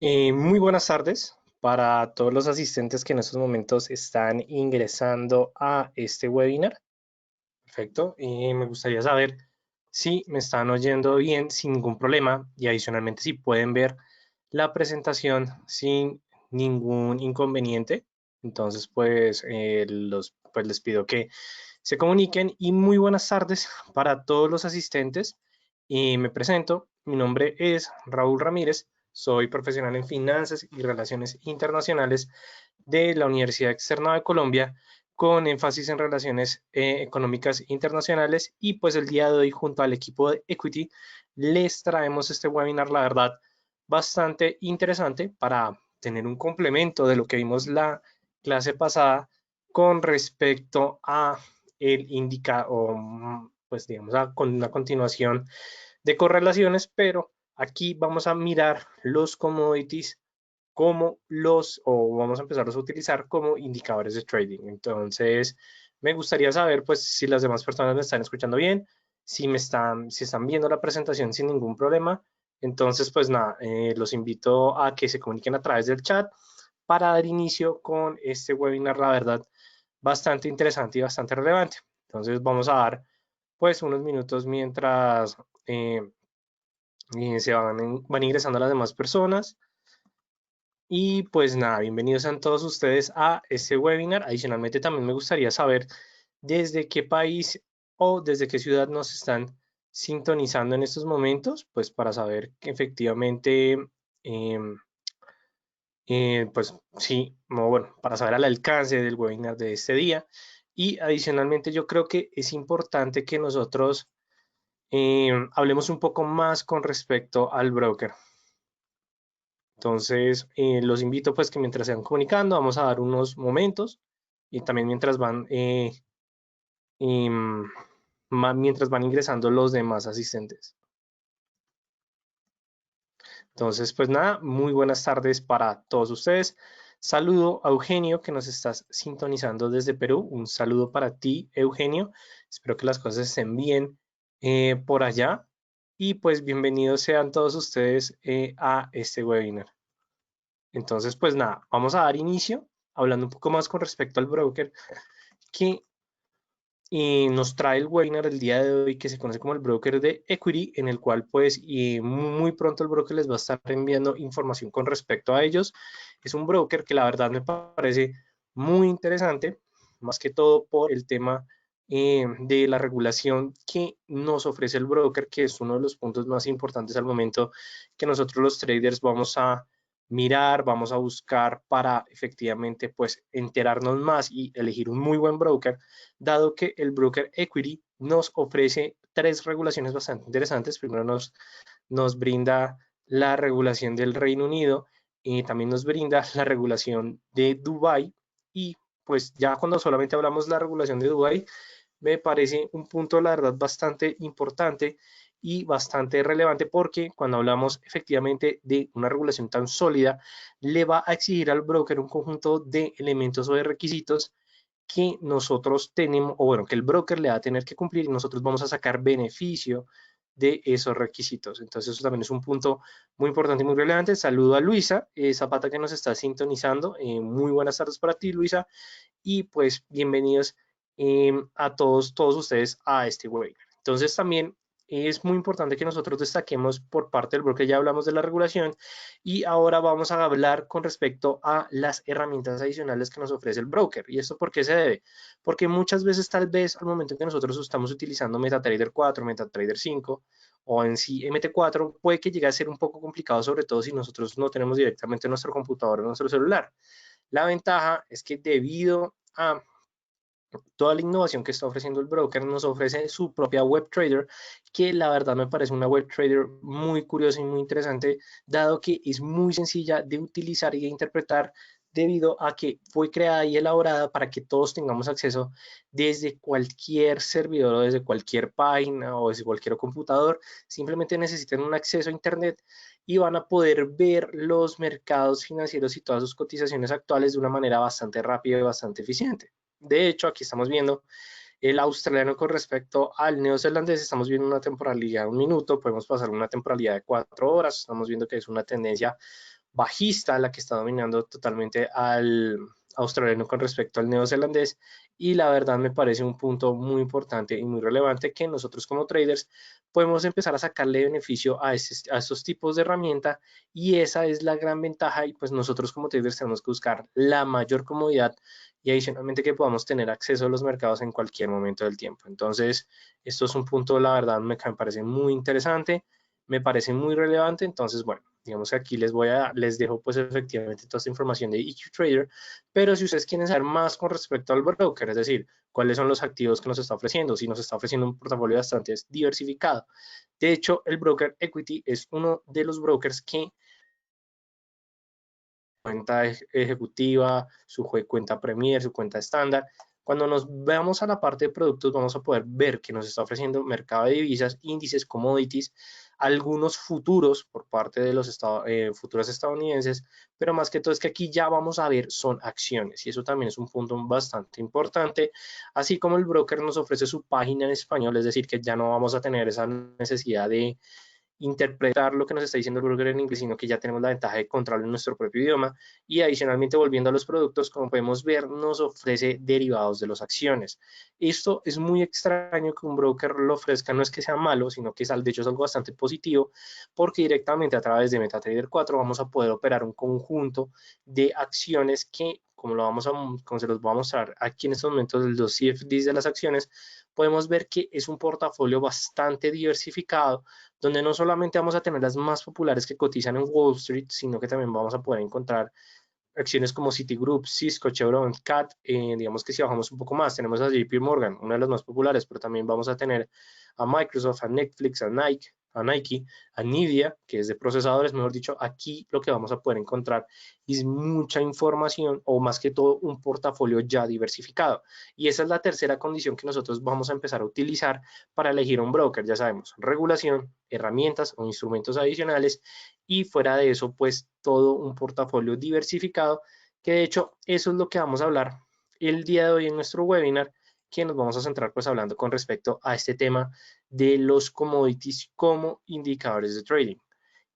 Muy buenas tardes para todos los asistentes que en estos momentos están ingresando a este webinar. Perfecto. Me gustaría saber si me están oyendo bien sin ningún problema y adicionalmente si pueden ver la presentación sin ningún inconveniente. Entonces, pues les pido que se comuniquen y muy buenas tardes para todos los asistentes. Me presento, mi nombre es Raúl Ramírez, soy profesional en finanzas y relaciones internacionales de la Universidad Externa de Colombia con énfasis en relaciones económicas internacionales y pues el día de hoy junto al equipo de Equity les traemos este webinar, la verdad, bastante interesante para tener un complemento de lo que vimos la clase pasada con respecto a el indicador, pues digamos, con una continuación de correlaciones, pero aquí vamos a mirar los commodities como o vamos a empezarlos a utilizar como indicadores de trading. Entonces, me gustaría saber, pues, si las demás personas me están escuchando bien, si están viendo la presentación sin ningún problema. Entonces, pues nada, los invito a que se comuniquen a través del chat para dar inicio con este webinar, la verdad, bastante interesante y bastante relevante. Entonces, vamos a dar, pues, unos minutos mientras van ingresando las demás personas. Y pues nada, bienvenidos a todos ustedes a este webinar. Adicionalmente también me gustaría saber desde qué país o desde qué ciudad nos están sintonizando en estos momentos, pues para saber que efectivamente, em, pues sí, bueno, para saber el alcance del webinar de este día. Y adicionalmente yo creo que es importante que nosotros hablemos un poco más con respecto al broker. Entonces, los invito pues que mientras se van comunicando, vamos a dar unos momentos y también em, mientras van ingresando los demás asistentes. Entonces, pues nada, muy buenas tardes para todos ustedes. Saludo a Eugenio que nos estás sintonizando desde Perú. Un saludo para ti, Eugenio. Espero que las cosas estén bien por allá. Y pues bienvenidos sean todos ustedes a este webinar. Entonces, pues nada, vamos a dar inicio hablando un poco más con respecto al broker que nos trae el webinar el día de hoy que se conoce como el broker de Equity, en el cual pues muy pronto el broker les va a estar enviando información con respecto a ellos. Es un broker que la verdad me parece muy interesante, más que todo por el tema de la regulación que nos ofrece el broker, que es uno de los puntos más importantes al momento que nosotros los traders vamos a mirar, vamos a buscar para efectivamente pues enterarnos más y elegir un muy buen broker, dado que el broker Equity nos ofrece tres regulaciones bastante interesantes. Primero nos brinda la regulación del Reino Unido y también nos brinda la regulación de Dubái y pues ya cuando solamente hablamos de la regulación de Dubái, me parece un punto, la verdad, bastante importante y bastante relevante porque cuando hablamos efectivamente de una regulación tan sólida, le va a exigir al broker un conjunto de elementos o de requisitos que nosotros tenemos, o bueno, que el broker le va a tener que cumplir y nosotros vamos a sacar beneficio de esos requisitos. Entonces, eso también es un punto muy importante y muy relevante. Saludo a Luisa Zapata que nos está sintonizando. Muy buenas tardes para ti, Luisa, y pues bienvenidos a todos ustedes a este webinar. Entonces también es muy importante que nosotros destaquemos por parte del broker, ya hablamos de la regulación y ahora vamos a hablar con respecto a las herramientas adicionales que nos ofrece el broker. ¿Y esto por qué se debe? Porque muchas veces tal vez al momento en que nosotros estamos utilizando MetaTrader 4, MetaTrader 5 o en sí MT4 puede que llegue a ser un poco complicado, sobre todo si nosotros no tenemos directamente nuestro computador o nuestro celular. La ventaja es que debido a toda la innovación que está ofreciendo el broker, nos ofrece su propia web trader, que la verdad me parece una web trader muy curiosa y muy interesante, dado que es muy sencilla de utilizar y de interpretar debido a que fue creada y elaborada para que todos tengamos acceso desde cualquier servidor o desde cualquier página o desde cualquier computador. Simplemente necesitan un acceso a Internet y van a poder ver los mercados financieros y todas sus cotizaciones actuales de una manera bastante rápida y bastante eficiente. De hecho, aquí estamos viendo el australiano con respecto al neozelandés, estamos viendo una temporalidad de un minuto, podemos pasar una temporalidad de 4 horas, estamos viendo que es una tendencia bajista la que está dominando totalmente al australiano con respecto al neozelandés, y la verdad me parece un punto muy importante y muy relevante que nosotros como traders podemos empezar a sacarle beneficio a estos tipos de herramienta, y esa es la gran ventaja. Y pues nosotros como traders tenemos que buscar la mayor comodidad y adicionalmente que podamos tener acceso a los mercados en cualquier momento del tiempo. Entonces, esto es un punto, la verdad, me parece muy interesante, me parece muy relevante. Entonces, bueno, digamos que aquí les dejo pues efectivamente toda esta información de EQ Trader, pero si ustedes quieren saber más con respecto al broker, es decir, cuáles son los activos que nos está ofreciendo, si nos está ofreciendo un portafolio bastante diversificado. De hecho, el broker Equity es uno de los brokers que cuenta ejecutiva, su cuenta Premier, su cuenta estándar. Cuando nos veamos a la parte de productos, vamos a poder ver que nos está ofreciendo mercado de divisas, índices, commodities, algunos futuros por parte de los futuros estadounidenses, pero más que todo es que aquí ya vamos a ver son acciones, y eso también es un punto bastante importante, así como el broker nos ofrece su página en español, es decir, que ya no vamos a tener esa necesidad de interpretar lo que nos está diciendo el broker en inglés, sino que ya tenemos la ventaja de controlarlo en nuestro propio idioma. Y adicionalmente, volviendo a los productos, como podemos ver, nos ofrece derivados de las acciones. Esto es muy extraño que un broker lo ofrezca, no es que sea malo, sino que de hecho es algo bastante positivo, porque directamente a través de MetaTrader 4 vamos a poder operar un conjunto de acciones que, como se los voy a mostrar aquí en estos momentos, los CFDs de las acciones, podemos ver que es un portafolio bastante diversificado, donde no solamente vamos a tener las más populares que cotizan en Wall Street, sino que también vamos a poder encontrar acciones como Citigroup, Cisco, Chevron, CAT. Digamos que si bajamos un poco más, tenemos a JP Morgan, una de las más populares, pero también vamos a tener a Microsoft, a Netflix, a Nike, a Nvidia, que es de procesadores. Mejor dicho, aquí lo que vamos a poder encontrar es mucha información, o más que todo un portafolio ya diversificado. Y esa es la tercera condición que nosotros vamos a empezar a utilizar para elegir un broker. Ya sabemos, regulación, herramientas o instrumentos adicionales, y fuera de eso, pues todo un portafolio diversificado, que de hecho eso es lo que vamos a hablar el día de hoy en nuestro webinar, que nos vamos a centrar pues hablando con respecto a este tema de los commodities como indicadores de trading.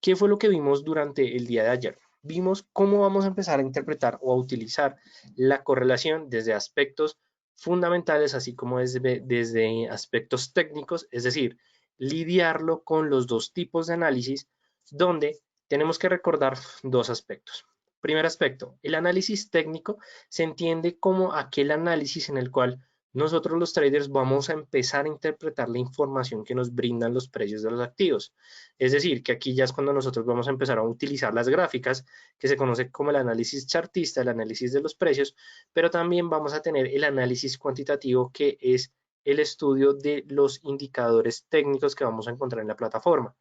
¿Qué fue lo que vimos durante el día de ayer? Vimos cómo vamos a empezar a interpretar o a utilizar la correlación desde aspectos fundamentales, así como desde aspectos técnicos, es decir, lidiarlo con los dos tipos de análisis, donde tenemos que recordar dos aspectos. Primer aspecto, el análisis técnico se entiende como aquel análisis en el cual nosotros los traders vamos a empezar a interpretar la información que nos brindan los precios de los activos. Es decir, que aquí ya es cuando nosotros vamos a empezar a utilizar las gráficas, que se conoce como el análisis chartista, el análisis de los precios, pero también vamos a tener el análisis cuantitativo, que es el estudio de los indicadores técnicos que vamos a encontrar en la plataforma.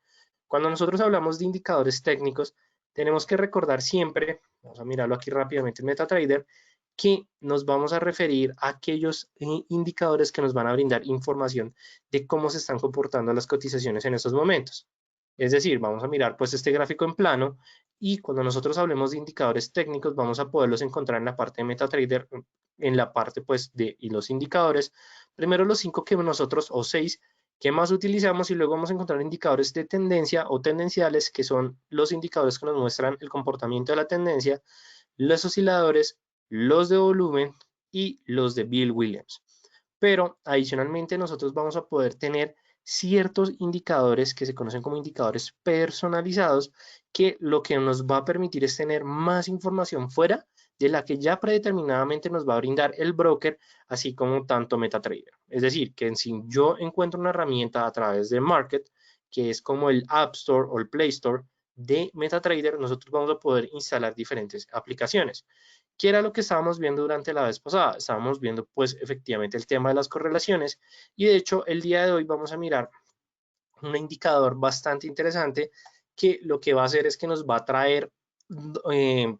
Cuando nosotros hablamos de indicadores técnicos, tenemos que recordar siempre, vamos a mirarlo aquí rápidamente en MetaTrader, que nos vamos a referir a aquellos indicadores que nos van a brindar información de cómo se están comportando las cotizaciones en estos momentos. Es decir, vamos a mirar pues este gráfico en plano, y cuando nosotros hablemos de indicadores técnicos vamos a poderlos encontrar en la parte de MetaTrader, en la parte pues de y los indicadores. Primero los 5 que nosotros, o 6, que más utilizamos, y luego vamos a encontrar indicadores de tendencia o tendenciales, que son los indicadores que nos muestran el comportamiento de la tendencia, los osciladores, los de volumen y los de Bill Williams. Pero adicionalmente nosotros vamos a poder tener ciertos indicadores que se conocen como indicadores personalizados, que lo que nos va a permitir es tener más información fuera de la que ya predeterminadamente nos va a brindar el broker, así como tanto MetaTrader. Es decir, que si yo encuentro una herramienta a través de Market, que es como el App Store o el Play Store de MetaTrader, nosotros vamos a poder instalar diferentes aplicaciones. ¿Qué era lo que estábamos viendo durante la vez pasada? Estábamos viendo pues efectivamente el tema de las correlaciones, y de hecho el día de hoy vamos a mirar un indicador bastante interesante, que lo que va a hacer es que nos va a traer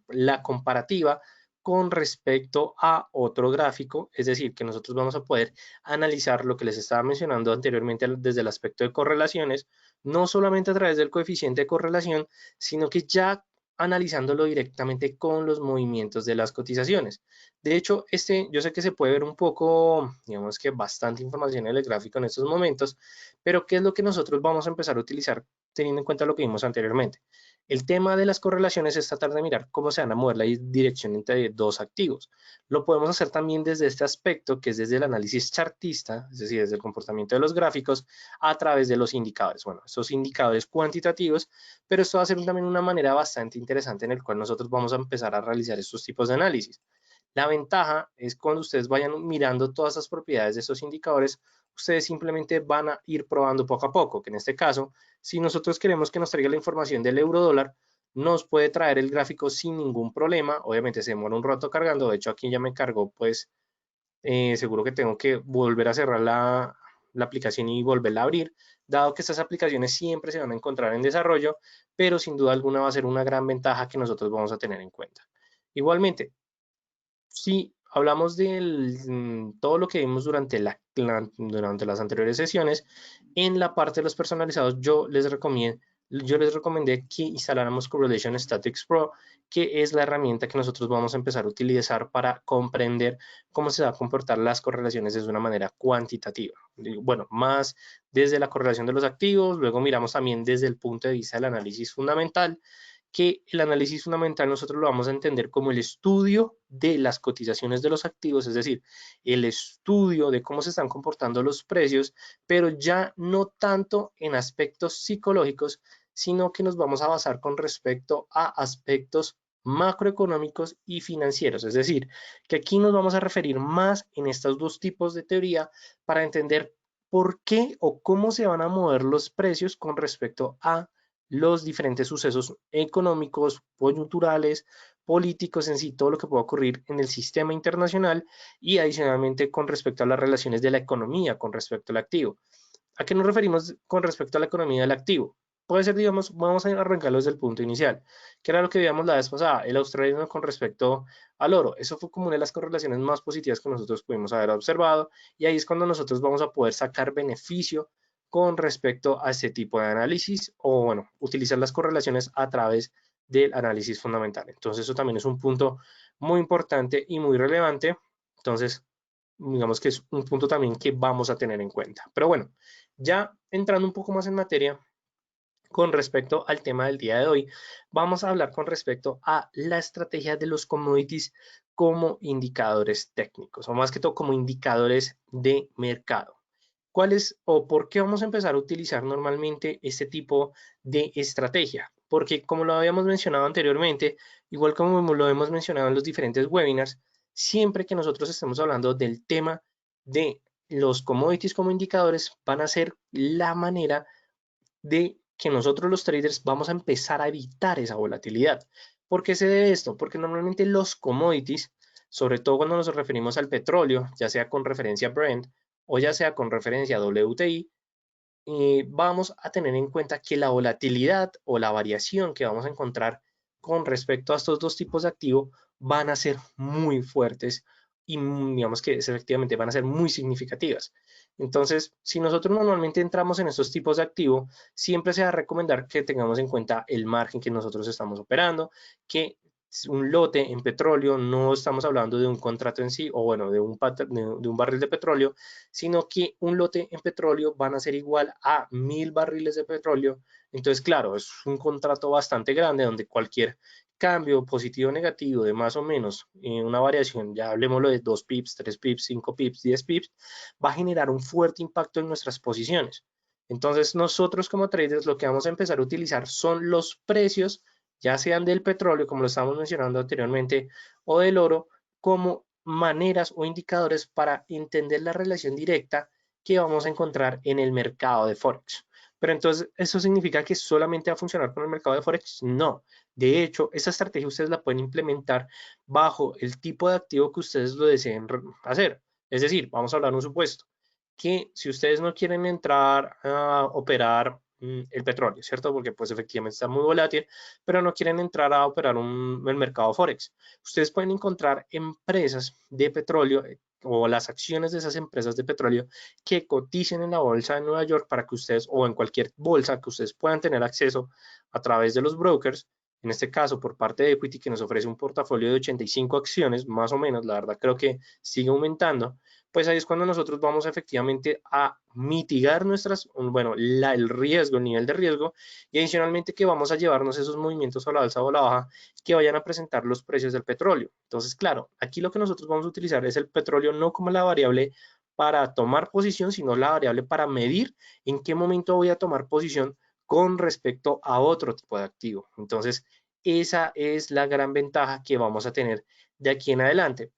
la comparativa con respecto a otro gráfico. Es decir, que nosotros vamos a poder analizar lo que les estaba mencionando anteriormente desde el aspecto de correlaciones, no solamente a través del coeficiente de correlación, sino que ya analizándolo directamente con los movimientos de las cotizaciones. De hecho, yo sé que se puede ver un poco, digamos que bastante información en el gráfico en estos momentos, pero ¿qué es lo que nosotros vamos a empezar a utilizar teniendo en cuenta lo que vimos anteriormente. El tema de las correlaciones es tratar de mirar cómo se van a mover la dirección entre dos activos. Lo podemos hacer también desde este aspecto, que es desde el análisis chartista, es decir, desde el comportamiento de los gráficos, a través de los indicadores. Bueno, esos indicadores cuantitativos, pero esto va a ser también una manera bastante interesante en el cual nosotros vamos a empezar a realizar estos tipos de análisis. La ventaja es cuando ustedes vayan mirando todas las propiedades de estos indicadores, ustedes simplemente van a ir probando poco a poco, que en este caso, si nosotros queremos que nos traiga la información del euro dólar, nos puede traer el gráfico sin ningún problema. Obviamente se demora un rato cargando, de hecho aquí ya me cargó, pues seguro que tengo que volver a cerrar la aplicación y volverla a abrir, dado que estas aplicaciones siempre se van a encontrar en desarrollo, pero sin duda alguna va a ser una gran ventaja que nosotros vamos a tener en cuenta. Igualmente, si hablamos de todo lo que vimos durante las anteriores sesiones, en la parte de los personalizados yo les recomendé que instaláramos Correlation Statistics Pro, que es la herramienta que nosotros vamos a empezar a utilizar para comprender cómo se va a comportar las correlaciones de una manera cuantitativa. Bueno, más desde la correlación de los activos, luego miramos también desde el punto de vista del análisis fundamental, que el análisis fundamental nosotros lo vamos a entender como el estudio de las cotizaciones de los activos, es decir, el estudio de cómo se están comportando los precios, pero ya no tanto en aspectos psicológicos, sino que nos vamos a basar con respecto a aspectos macroeconómicos y financieros, es decir, que aquí nos vamos a referir más en estos dos tipos de teoría para entender por qué o cómo se van a mover los precios con respecto a los diferentes sucesos económicos, coyunturales, políticos en sí, todo lo que pueda ocurrir en el sistema internacional y adicionalmente con respecto a las relaciones de la economía con respecto al activo. ¿A qué nos referimos con respecto a la economía del activo? Puede ser, digamos, vamos a arrancarlo desde el punto inicial, que era lo que veíamos la vez pasada, el australiano con respecto al oro. Eso fue como una de las correlaciones más positivas que nosotros pudimos haber observado y ahí es cuando nosotros vamos a poder sacar beneficio con respecto a este tipo de análisis o, bueno, utilizar las correlaciones a través del análisis fundamental. Entonces, eso también es un punto muy importante y muy relevante. Entonces, digamos que es un punto también que vamos a tener en cuenta. Pero bueno, ya entrando un poco más en materia con respecto al tema del día de hoy, vamos a hablar con respecto a la estrategia de los commodities como indicadores técnicos, o más que todo como indicadores de mercado. ¿Cuál es o por qué vamos a empezar a utilizar normalmente este tipo de estrategia? Porque como lo habíamos mencionado anteriormente, igual como lo hemos mencionado en los diferentes webinars, siempre que nosotros estemos hablando del tema de los commodities como indicadores, van a ser la manera de que nosotros los traders vamos a empezar a evitar esa volatilidad. ¿Por qué se debe esto? Porque normalmente los commodities, sobre todo cuando nos referimos al petróleo, ya sea con referencia a Brent o ya sea con referencia a WTI, vamos a tener en cuenta que la volatilidad o la variación que vamos a encontrar con respecto a estos dos tipos de activo van a ser muy fuertes y digamos que efectivamente van a ser muy significativas. Entonces, si nosotros normalmente entramos en estos tipos de activo, siempre se va a recomendar que tengamos en cuenta el margen que nosotros estamos operando, que un lote en petróleo, no estamos hablando de un contrato en sí, o bueno, de un barril de petróleo, sino que un lote en petróleo van a ser igual a 1000 barriles de petróleo. Entonces, claro, es un contrato bastante grande donde cualquier cambio positivo o negativo de más o menos una variación, ya hablemoslo de 2 pips, 3 pips, 5 pips, 10 pips, va a generar un fuerte impacto en nuestras posiciones. Entonces, nosotros como traders lo que vamos a empezar a utilizar son los precios, ya sean del petróleo, como lo estábamos mencionando anteriormente, o del oro, como maneras o indicadores para entender la relación directa que vamos a encontrar en el mercado de Forex. Pero entonces, ¿eso significa que solamente va a funcionar con el mercado de Forex? No. De hecho, esa estrategia ustedes la pueden implementar bajo el tipo de activo que ustedes lo deseen hacer. Es decir, vamos a hablar de un supuesto, que si ustedes no quieren entrar a operar el petróleo, ¿cierto? Porque pues efectivamente está muy volátil, pero no quieren entrar a operar el mercado Forex. Ustedes pueden encontrar empresas de petróleo o las acciones de esas empresas de petróleo que coticen en la bolsa de Nueva York para que ustedes, o en cualquier bolsa que ustedes puedan tener acceso a través de los brokers, en este caso por parte de Equity, que nos ofrece un portafolio de 85 acciones, más o menos, la verdad creo que sigue aumentando, pues ahí es cuando nosotros vamos efectivamente a mitigar el riesgo, el nivel de riesgo, y adicionalmente que vamos a llevarnos esos movimientos a la alza o a la baja que vayan a presentar los precios del petróleo. Entonces, claro, aquí lo que nosotros vamos a utilizar es el petróleo no como la variable para tomar posición, sino la variable para medir en qué momento voy a tomar posición con respecto a otro tipo de activo. Entonces, esa es la gran ventaja que vamos a tener de aquí en adelante.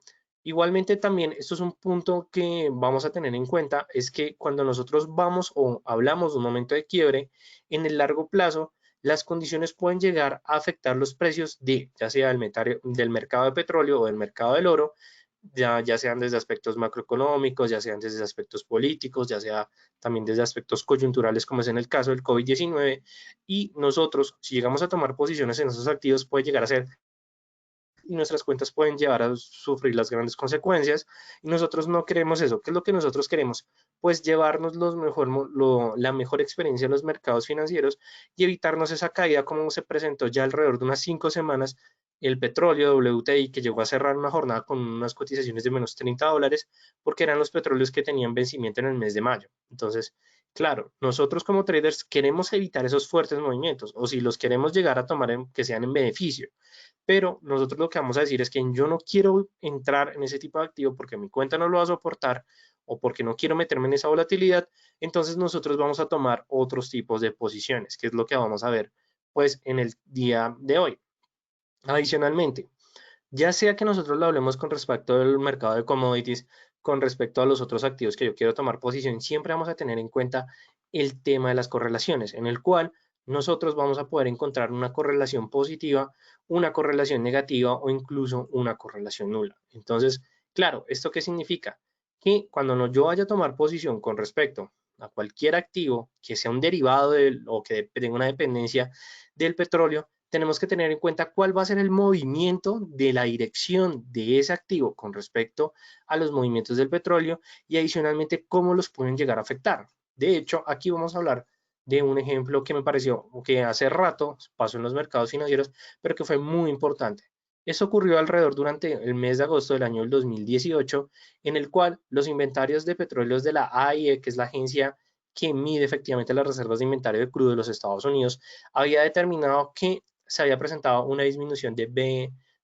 Igualmente también, esto es un punto que vamos a tener en cuenta, es que cuando nosotros vamos o hablamos de un momento de quiebre, en el largo plazo, las condiciones pueden llegar a afectar los precios ya sea del mercado de petróleo o del mercado del oro, ya sean desde aspectos macroeconómicos, ya sean desde aspectos políticos, ya sea también desde aspectos coyunturales, como es en el caso del COVID-19, y nosotros, si llegamos a tomar posiciones en esos activos, puede llegar a ser y nuestras cuentas pueden llevar a sufrir las grandes consecuencias y nosotros no queremos eso. ¿Qué es lo que nosotros queremos? Pues llevarnos la mejor experiencia en los mercados financieros y evitarnos esa caída como se presentó ya alrededor de unas 5 semanas el petróleo WTI que llegó a cerrar una jornada con unas cotizaciones de menos $30 porque eran los petróleos que tenían vencimiento en el mes de mayo. Entonces, claro, nosotros como traders queremos evitar esos fuertes movimientos o si los queremos llegar a tomar que sean en beneficio, pero nosotros lo que vamos a decir es que yo no quiero entrar en ese tipo de activo porque mi cuenta no lo va a soportar o porque no quiero meterme en esa volatilidad, entonces nosotros vamos a tomar otros tipos de posiciones, que es lo que vamos a ver pues en el día de hoy. Adicionalmente, ya sea que nosotros lo hablemos con respecto al mercado de commodities, con respecto a los otros activos que yo quiero tomar posición, siempre vamos a tener en cuenta el tema de las correlaciones, en el cual nosotros vamos a poder encontrar una correlación positiva, una correlación negativa o incluso una correlación nula. Entonces, claro, ¿esto qué significa? Que cuando yo vaya a tomar posición con respecto a cualquier activo que sea un derivado o que tenga una dependencia del petróleo, tenemos que tener en cuenta cuál va a ser el movimiento de la dirección de ese activo con respecto a los movimientos del petróleo y adicionalmente cómo los pueden llegar a afectar. De hecho, aquí vamos a hablar de un ejemplo que me pareció que hace rato pasó en los mercados financieros, pero que fue muy importante. Eso ocurrió alrededor durante el mes de agosto del año 2018, en el cual los inventarios de petróleos de la AIE, que es la agencia que mide efectivamente las reservas de inventario de crudo de los Estados Unidos, había determinado que se había presentado una disminución de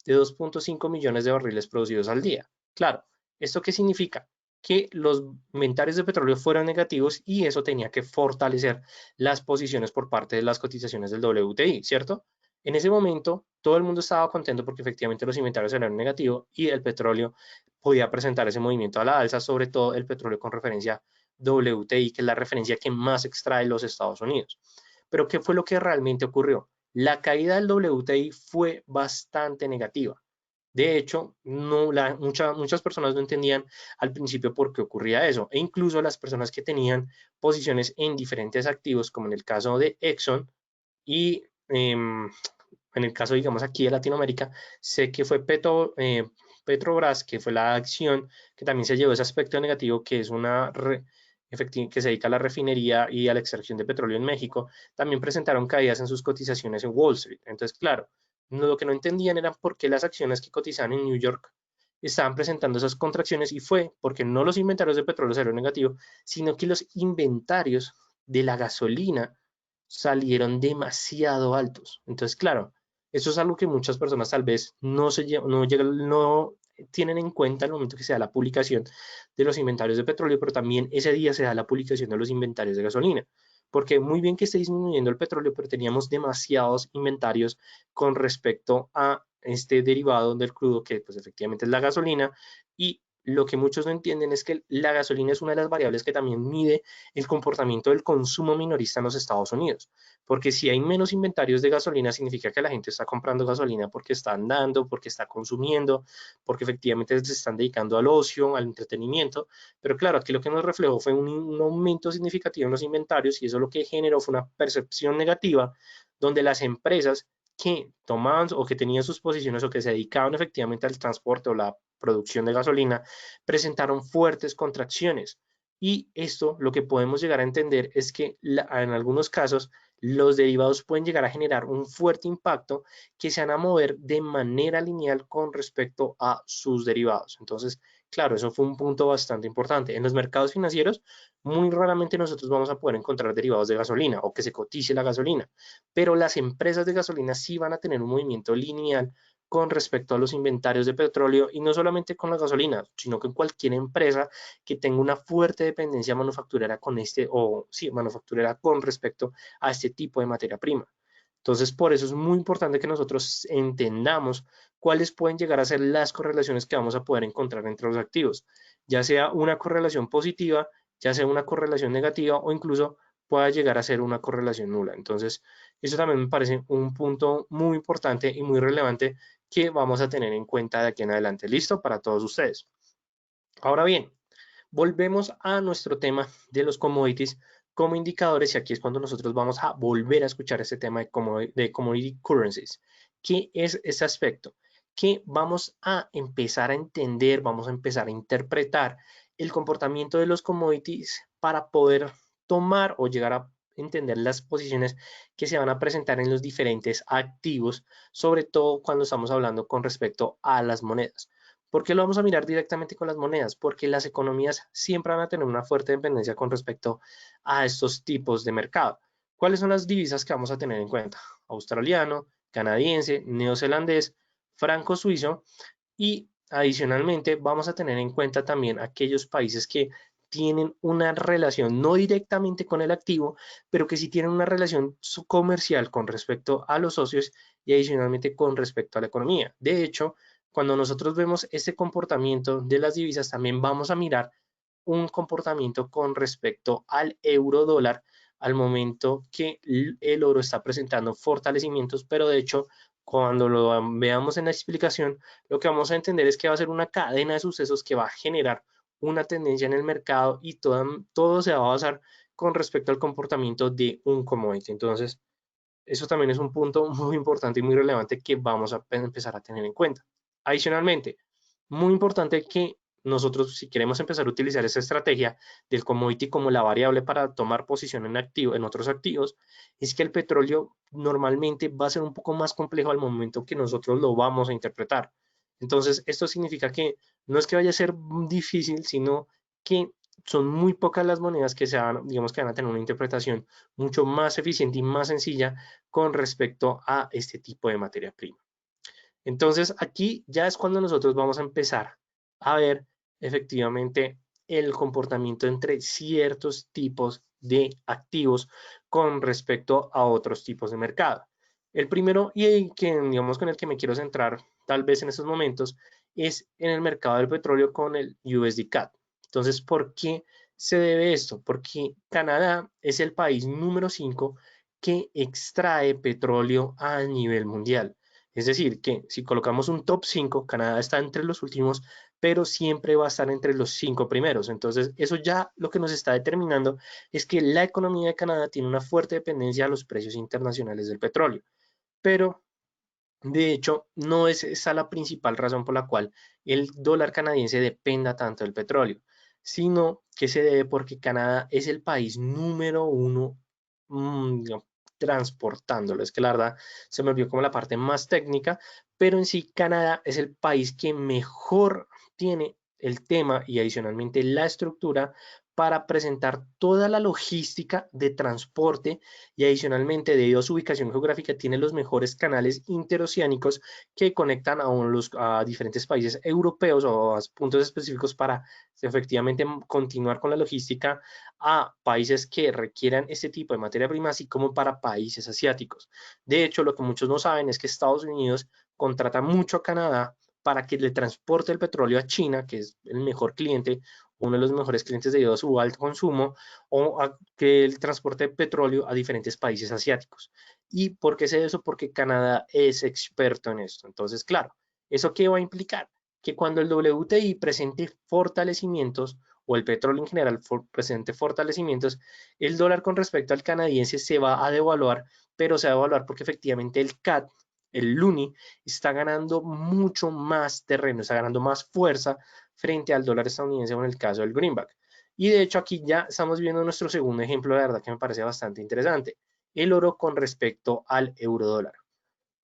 2.5 millones de barriles producidos al día. Claro, ¿esto qué significa? Que los inventarios de petróleo fueron negativos y eso tenía que fortalecer las posiciones por parte de las cotizaciones del WTI, ¿cierto? En ese momento, todo el mundo estaba contento porque efectivamente los inventarios eran negativos y el petróleo podía presentar ese movimiento a la alza, sobre todo el petróleo con referencia WTI, que es la referencia que más extrae los Estados Unidos. Pero ¿qué fue lo que realmente ocurrió? La caída del WTI fue bastante negativa. De hecho, muchas personas no entendían al principio por qué ocurría eso. E incluso las personas que tenían posiciones en diferentes activos, como en el caso de Exxon y en el caso, digamos, aquí de Latinoamérica, sé que fue Petrobras, que fue la acción que también se llevó ese aspecto negativo, que es que se dedica a la refinería y a la extracción de petróleo en México, también presentaron caídas en sus cotizaciones en Wall Street. Entonces, claro, lo que no entendían era por qué las acciones que cotizaban en New York estaban presentando esas contracciones y fue porque no los inventarios de petróleo salieron negativos, sino que los inventarios de la gasolina salieron demasiado altos. Entonces, claro, eso es algo que muchas personas tal vez no tienen en cuenta al momento que se da la publicación de los inventarios de petróleo, pero también ese día se da la publicación de los inventarios de gasolina. Porque muy bien que esté disminuyendo el petróleo, pero teníamos demasiados inventarios con respecto a este derivado del crudo, que pues efectivamente es la gasolina, y lo que muchos no entienden es que la gasolina es una de las variables que también mide el comportamiento del consumo minorista en los Estados Unidos. Porque si hay menos inventarios de gasolina, significa que la gente está comprando gasolina porque está andando, porque está consumiendo, porque efectivamente se están dedicando al ocio, al entretenimiento. Pero claro, aquí lo que nos reflejó fue un aumento significativo en los inventarios y eso lo que generó fue una percepción negativa donde las empresas que tomaban o que tenían sus posiciones o que se dedicaban efectivamente al transporte o la producción de gasolina presentaron fuertes contracciones. Y esto lo que podemos llegar a entender es que en algunos casos los derivados pueden llegar a generar un fuerte impacto que se van a mover de manera lineal con respecto a sus derivados. Entonces, claro, eso fue un punto bastante importante. En los mercados financieros, muy raramente nosotros vamos a poder encontrar derivados de gasolina o que se cotice la gasolina, pero las empresas de gasolina sí van a tener un movimiento lineal con respecto a los inventarios de petróleo y no solamente con la gasolina, sino que cualquier empresa que tenga una fuerte dependencia manufacturera con manufacturera con respecto a este tipo de materia prima. Entonces, por eso es muy importante que nosotros entendamos cuáles pueden llegar a ser las correlaciones que vamos a poder encontrar entre los activos, ya sea una correlación positiva, ya sea una correlación negativa o incluso pueda llegar a ser una correlación nula. Entonces, eso también me parece un punto muy importante y muy relevante que vamos a tener en cuenta de aquí en adelante. ¿Listo? Para todos ustedes. Ahora bien, volvemos a nuestro tema de los commodities como indicadores y aquí es cuando nosotros vamos a volver a escuchar este tema de commodity currencies. ¿Qué es ese aspecto? Que vamos a empezar a entender, vamos a empezar a interpretar el comportamiento de los commodities para poder tomar o llegar a entender las posiciones que se van a presentar en los diferentes activos, sobre todo cuando estamos hablando con respecto a las monedas. ¿Por qué lo vamos a mirar directamente con las monedas? Porque las economías siempre van a tener una fuerte dependencia con respecto a estos tipos de mercado. ¿Cuáles son las divisas que vamos a tener en cuenta? Australiano, canadiense, neozelandés, franco suizo y adicionalmente vamos a tener en cuenta también aquellos países que tienen una relación no directamente con el activo, pero que sí tienen una relación comercial con respecto a los socios y adicionalmente con respecto a la economía. De hecho, cuando nosotros vemos este comportamiento de las divisas, también vamos a mirar un comportamiento con respecto al euro dólar al momento que el oro está presentando fortalecimientos, pero de hecho, cuando lo veamos en la explicación, lo que vamos a entender es que va a ser una cadena de sucesos que va a generar una tendencia en el mercado y todo se va a basar con respecto al comportamiento de un commodity. Entonces, eso también es un punto muy importante y muy relevante que vamos a empezar a tener en cuenta. Adicionalmente, muy importante que nosotros, si queremos empezar a utilizar esa estrategia del commodity como la variable para tomar posición en otros activos, es que el petróleo normalmente va a ser un poco más complejo al momento que nosotros lo vamos a interpretar. Entonces, esto significa que no es que vaya a ser difícil, sino que son muy pocas las monedas que digamos que van a tener una interpretación mucho más eficiente y más sencilla con respecto a este tipo de materia prima. Entonces, aquí ya es cuando nosotros vamos a empezar a ver efectivamente el comportamiento entre ciertos tipos de activos con respecto a otros tipos de mercado. El primero y el que, digamos, con el que me quiero centrar tal vez en estos momentos es en el mercado del petróleo con el USD CAD. Entonces, ¿por qué se debe esto? Porque Canadá es el país número 5 que extrae petróleo a nivel mundial. Es decir, que si colocamos un top 5, Canadá está entre los últimos, pero siempre va a estar entre los 5 primeros. Entonces, eso ya lo que nos está determinando es que la economía de Canadá tiene una fuerte dependencia a los precios internacionales del petróleo. Pero, de hecho, no es esa la principal razón por la cual el dólar canadiense dependa tanto del petróleo, sino que se debe porque Canadá es el país número 1 transportándolo. Es que la verdad se me olvidó como la parte más técnica, pero en sí Canadá es el país que mejor tiene el tema y adicionalmente la estructura para presentar toda la logística de transporte y adicionalmente debido a su ubicación geográfica tiene los mejores canales interoceánicos que conectan a diferentes países europeos o a puntos específicos para efectivamente continuar con la logística a países que requieran este tipo de materia prima, así como para países asiáticos. De hecho, lo que muchos no saben es que Estados Unidos contrata mucho a Canadá para que le transporte el petróleo a China, que es el mejor cliente, uno de los mejores clientes debido a su alto consumo, o a que el transporte de petróleo a diferentes países asiáticos. ¿Y por qué sé eso? Porque Canadá es experto en esto. Entonces, claro, ¿eso qué va a implicar? Que cuando el WTI presente fortalecimientos o el petróleo en general presente fortalecimientos, el dólar con respecto al canadiense se va a devaluar, pero se va a devaluar porque efectivamente el CAD, el LUNI, está ganando mucho más terreno, está ganando más fuerza frente al dólar estadounidense o en el caso del greenback. Y de hecho aquí ya estamos viendo nuestro segundo ejemplo, de verdad que me parece bastante interesante, el oro con respecto al euro dólar.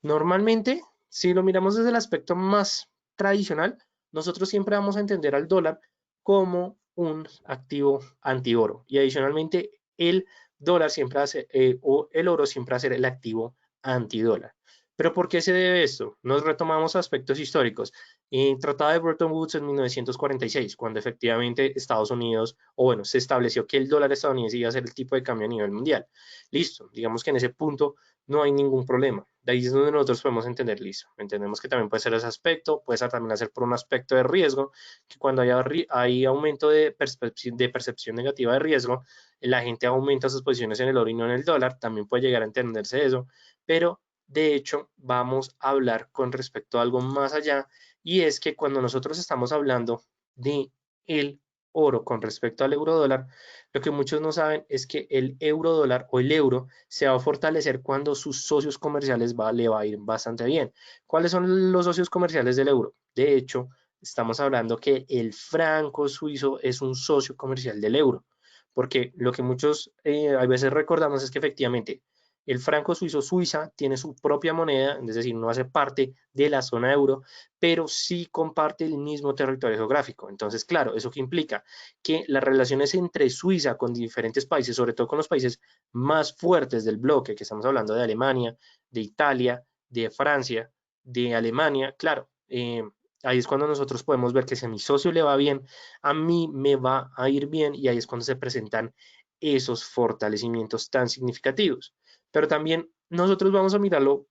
Normalmente, si lo miramos desde el aspecto más tradicional, nosotros siempre vamos a entender al dólar como un activo antioro y adicionalmente el dólar siempre hace, o el oro siempre va a ser el activo antidólar. ¿Pero por qué se debe esto? Nos retomamos aspectos históricos. En Tratado de Bretton Woods en 1946, cuando efectivamente Estados Unidos, o bueno, se estableció que el dólar estadounidense iba a ser el tipo de cambio a nivel mundial. Listo, digamos que en ese punto no hay ningún problema. De ahí es donde nosotros podemos entender, listo. Entendemos que también puede ser ese aspecto, puede ser también hacer por un aspecto de riesgo, que cuando hay aumento de percepción negativa de riesgo, la gente aumenta sus posiciones en el oro y no en el dólar, también puede llegar a entenderse eso, pero de hecho vamos a hablar con respecto a algo más allá, y es que cuando nosotros estamos hablando de el oro con respecto al euro dólar, lo que muchos no saben es que el euro dólar o el euro se va a fortalecer cuando sus socios comerciales le va a ir bastante bien. ¿Cuáles son los socios comerciales del euro? De hecho, estamos hablando que el franco suizo es un socio comercial del euro, porque lo que muchos a veces recordamos es que efectivamente el franco suizo, Suiza, tiene su propia moneda, es decir, no hace parte de la zona euro, pero sí comparte el mismo territorio geográfico. Entonces, claro, ¿eso qué implica? Que las relaciones entre Suiza con diferentes países, sobre todo con los países más fuertes del bloque, que estamos hablando de Alemania, de Italia, de Francia, de Alemania, claro, ahí es cuando nosotros podemos ver que si a mi socio le va bien, a mí me va a ir bien y ahí es cuando se presentan esos fortalecimientos tan significativos. Pero también nosotros vamos a mirarlo,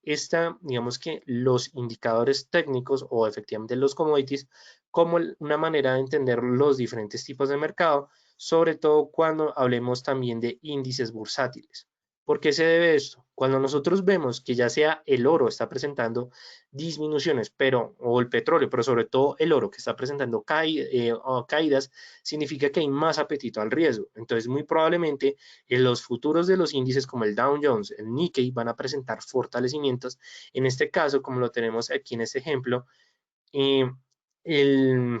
digamos que los indicadores técnicos o efectivamente los commodities, como una manera de entender los diferentes tipos de mercado, sobre todo cuando hablemos también de índices bursátiles. ¿Por qué se debe esto? Cuando nosotros vemos que ya sea el oro está presentando disminuciones, o el petróleo, pero sobre todo el oro que está presentando caídas, significa que hay más apetito al riesgo. Entonces, muy probablemente en los futuros de los índices como el Dow Jones, el Nikkei, van a presentar fortalecimientos. En este caso, como lo tenemos aquí en este ejemplo, eh, el,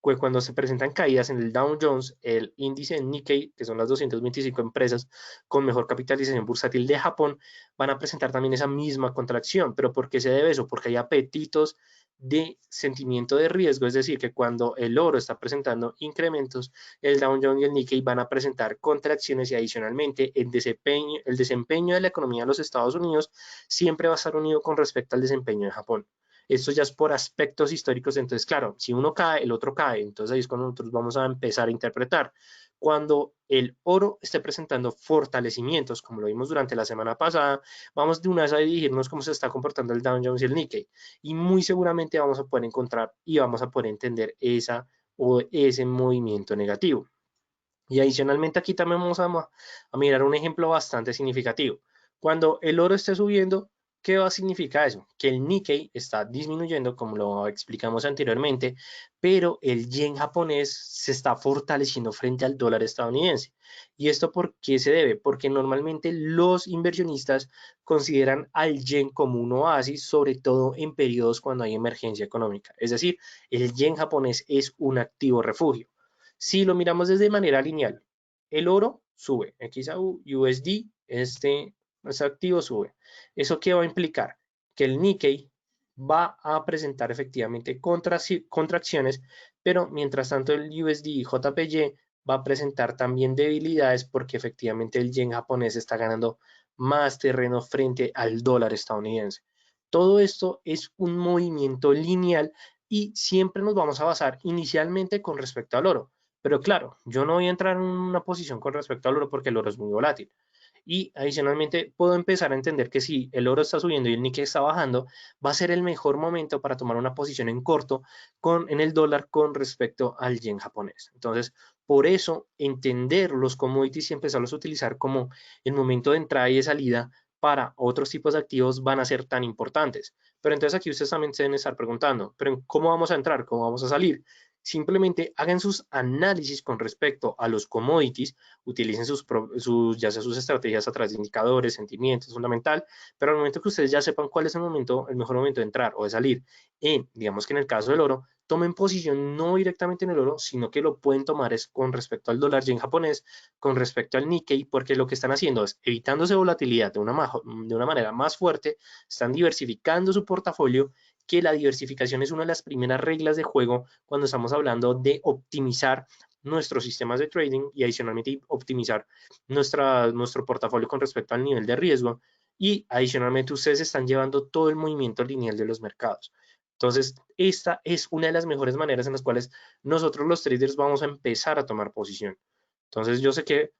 cuando se presentan caídas en el Dow Jones, el índice Nikkei, que son las 225 empresas con mejor capitalización bursátil de Japón, van a presentar también esa misma contracción. ¿Pero por qué se debe eso? Porque hay apetitos de sentimiento de riesgo, es decir, que cuando el oro está presentando incrementos, el Dow Jones y el Nikkei van a presentar contracciones y adicionalmente el desempeño de la economía de los Estados Unidos siempre va a estar unido con respecto al desempeño de Japón. Esto ya es por aspectos históricos, entonces claro, si uno cae, el otro cae, entonces ahí es cuando nosotros vamos a empezar a interpretar. Cuando el oro esté presentando fortalecimientos, como lo vimos durante la semana pasada, vamos de una vez a dirigirnos cómo se está comportando el Dow Jones y el Nikkei, y muy seguramente vamos a poder encontrar y vamos a poder entender ese movimiento negativo. Y adicionalmente aquí también vamos a mirar un ejemplo bastante significativo. Cuando el oro esté subiendo, ¿qué va a significar eso? Que el Nikkei está disminuyendo, como lo explicamos anteriormente, pero el yen japonés se está fortaleciendo frente al dólar estadounidense. ¿Y esto por qué se debe? Porque normalmente los inversionistas consideran al yen como un oasis, sobre todo en periodos cuando hay emergencia económica. Es decir, el yen japonés es un activo refugio. Si lo miramos desde manera lineal, el oro sube, XAU, USD, este activo sube. ¿Eso qué va a implicar? Que el Nikkei va a presentar efectivamente contracciones, pero mientras tanto el USD y JPY va a presentar también debilidades porque efectivamente el yen japonés está ganando más terreno frente al dólar estadounidense. Todo esto es un movimiento lineal y siempre nos vamos a basar inicialmente con respecto al oro. Pero claro, yo no voy a entrar en una posición con respecto al oro porque el oro es muy volátil. Y adicionalmente puedo empezar a entender que si el oro está subiendo y el Nikkei está bajando, va a ser el mejor momento para tomar una posición en corto en el dólar con respecto al yen japonés. Entonces, por eso entender los commodities y empezarlos a utilizar como el momento de entrada y de salida para otros tipos de activos van a ser tan importantes. Pero entonces aquí ustedes también se deben estar preguntando, ¿pero cómo vamos a entrar? ¿Cómo vamos a salir? Simplemente hagan sus análisis con respecto a los commodities, utilicen ya sea sus estrategias a través de indicadores, sentimientos, fundamental, pero al momento que ustedes ya sepan cuál es el mejor momento de entrar o de salir, digamos que en el caso del oro, tomen posición no directamente en el oro, sino que lo pueden tomar es con respecto al dólar yen japonés, con respecto al Nikkei, porque lo que están haciendo es evitándose volatilidad de una manera más fuerte, están diversificando su portafolio que la diversificación es una de las primeras reglas de juego cuando estamos hablando de optimizar nuestros sistemas de trading y adicionalmente optimizar nuestro portafolio con respecto al nivel de riesgo, y adicionalmente ustedes están llevando todo el movimiento lineal de los mercados. Entonces, esta es una de las mejores maneras en las cuales nosotros los traders vamos a empezar a tomar posición. Entonces, yo sé que,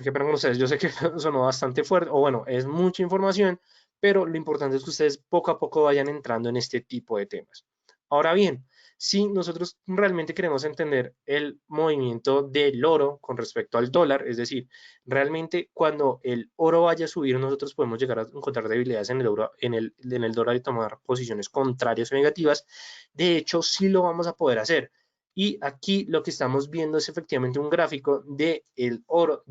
qué pena con ustedes, yo sé que sonó bastante fuerte, o bueno, es mucha información, pero lo importante es que ustedes poco a poco vayan entrando en este tipo de temas. Ahora bien, si nosotros realmente queremos entender el movimiento del oro con respecto al dólar, es decir, realmente cuando el oro vaya a subir, nosotros podemos llegar a encontrar debilidades en el euro, en el dólar y tomar posiciones contrarias o negativas. De hecho, sí lo vamos a poder hacer. Y aquí lo que estamos viendo es efectivamente un gráfico del oro,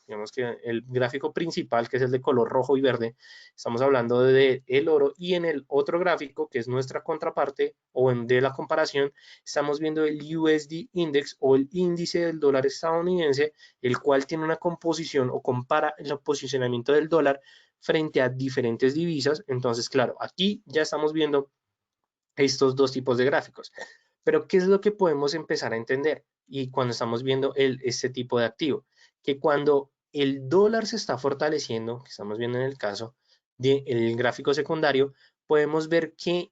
digamos que el gráfico principal, que es el de color rojo y verde, estamos hablando del oro, y en el otro gráfico, que es nuestra contraparte o de la comparación, estamos viendo el USD Index o el índice del dólar estadounidense, el cual tiene una composición o compara el posicionamiento del dólar frente a diferentes divisas. Entonces, claro, aquí ya estamos viendo estos dos tipos de gráficos. Pero, ¿qué es lo que podemos empezar a entender? Y cuando estamos viendo este tipo de activo, que cuando el dólar se está fortaleciendo, que estamos viendo en el caso del gráfico secundario, podemos ver que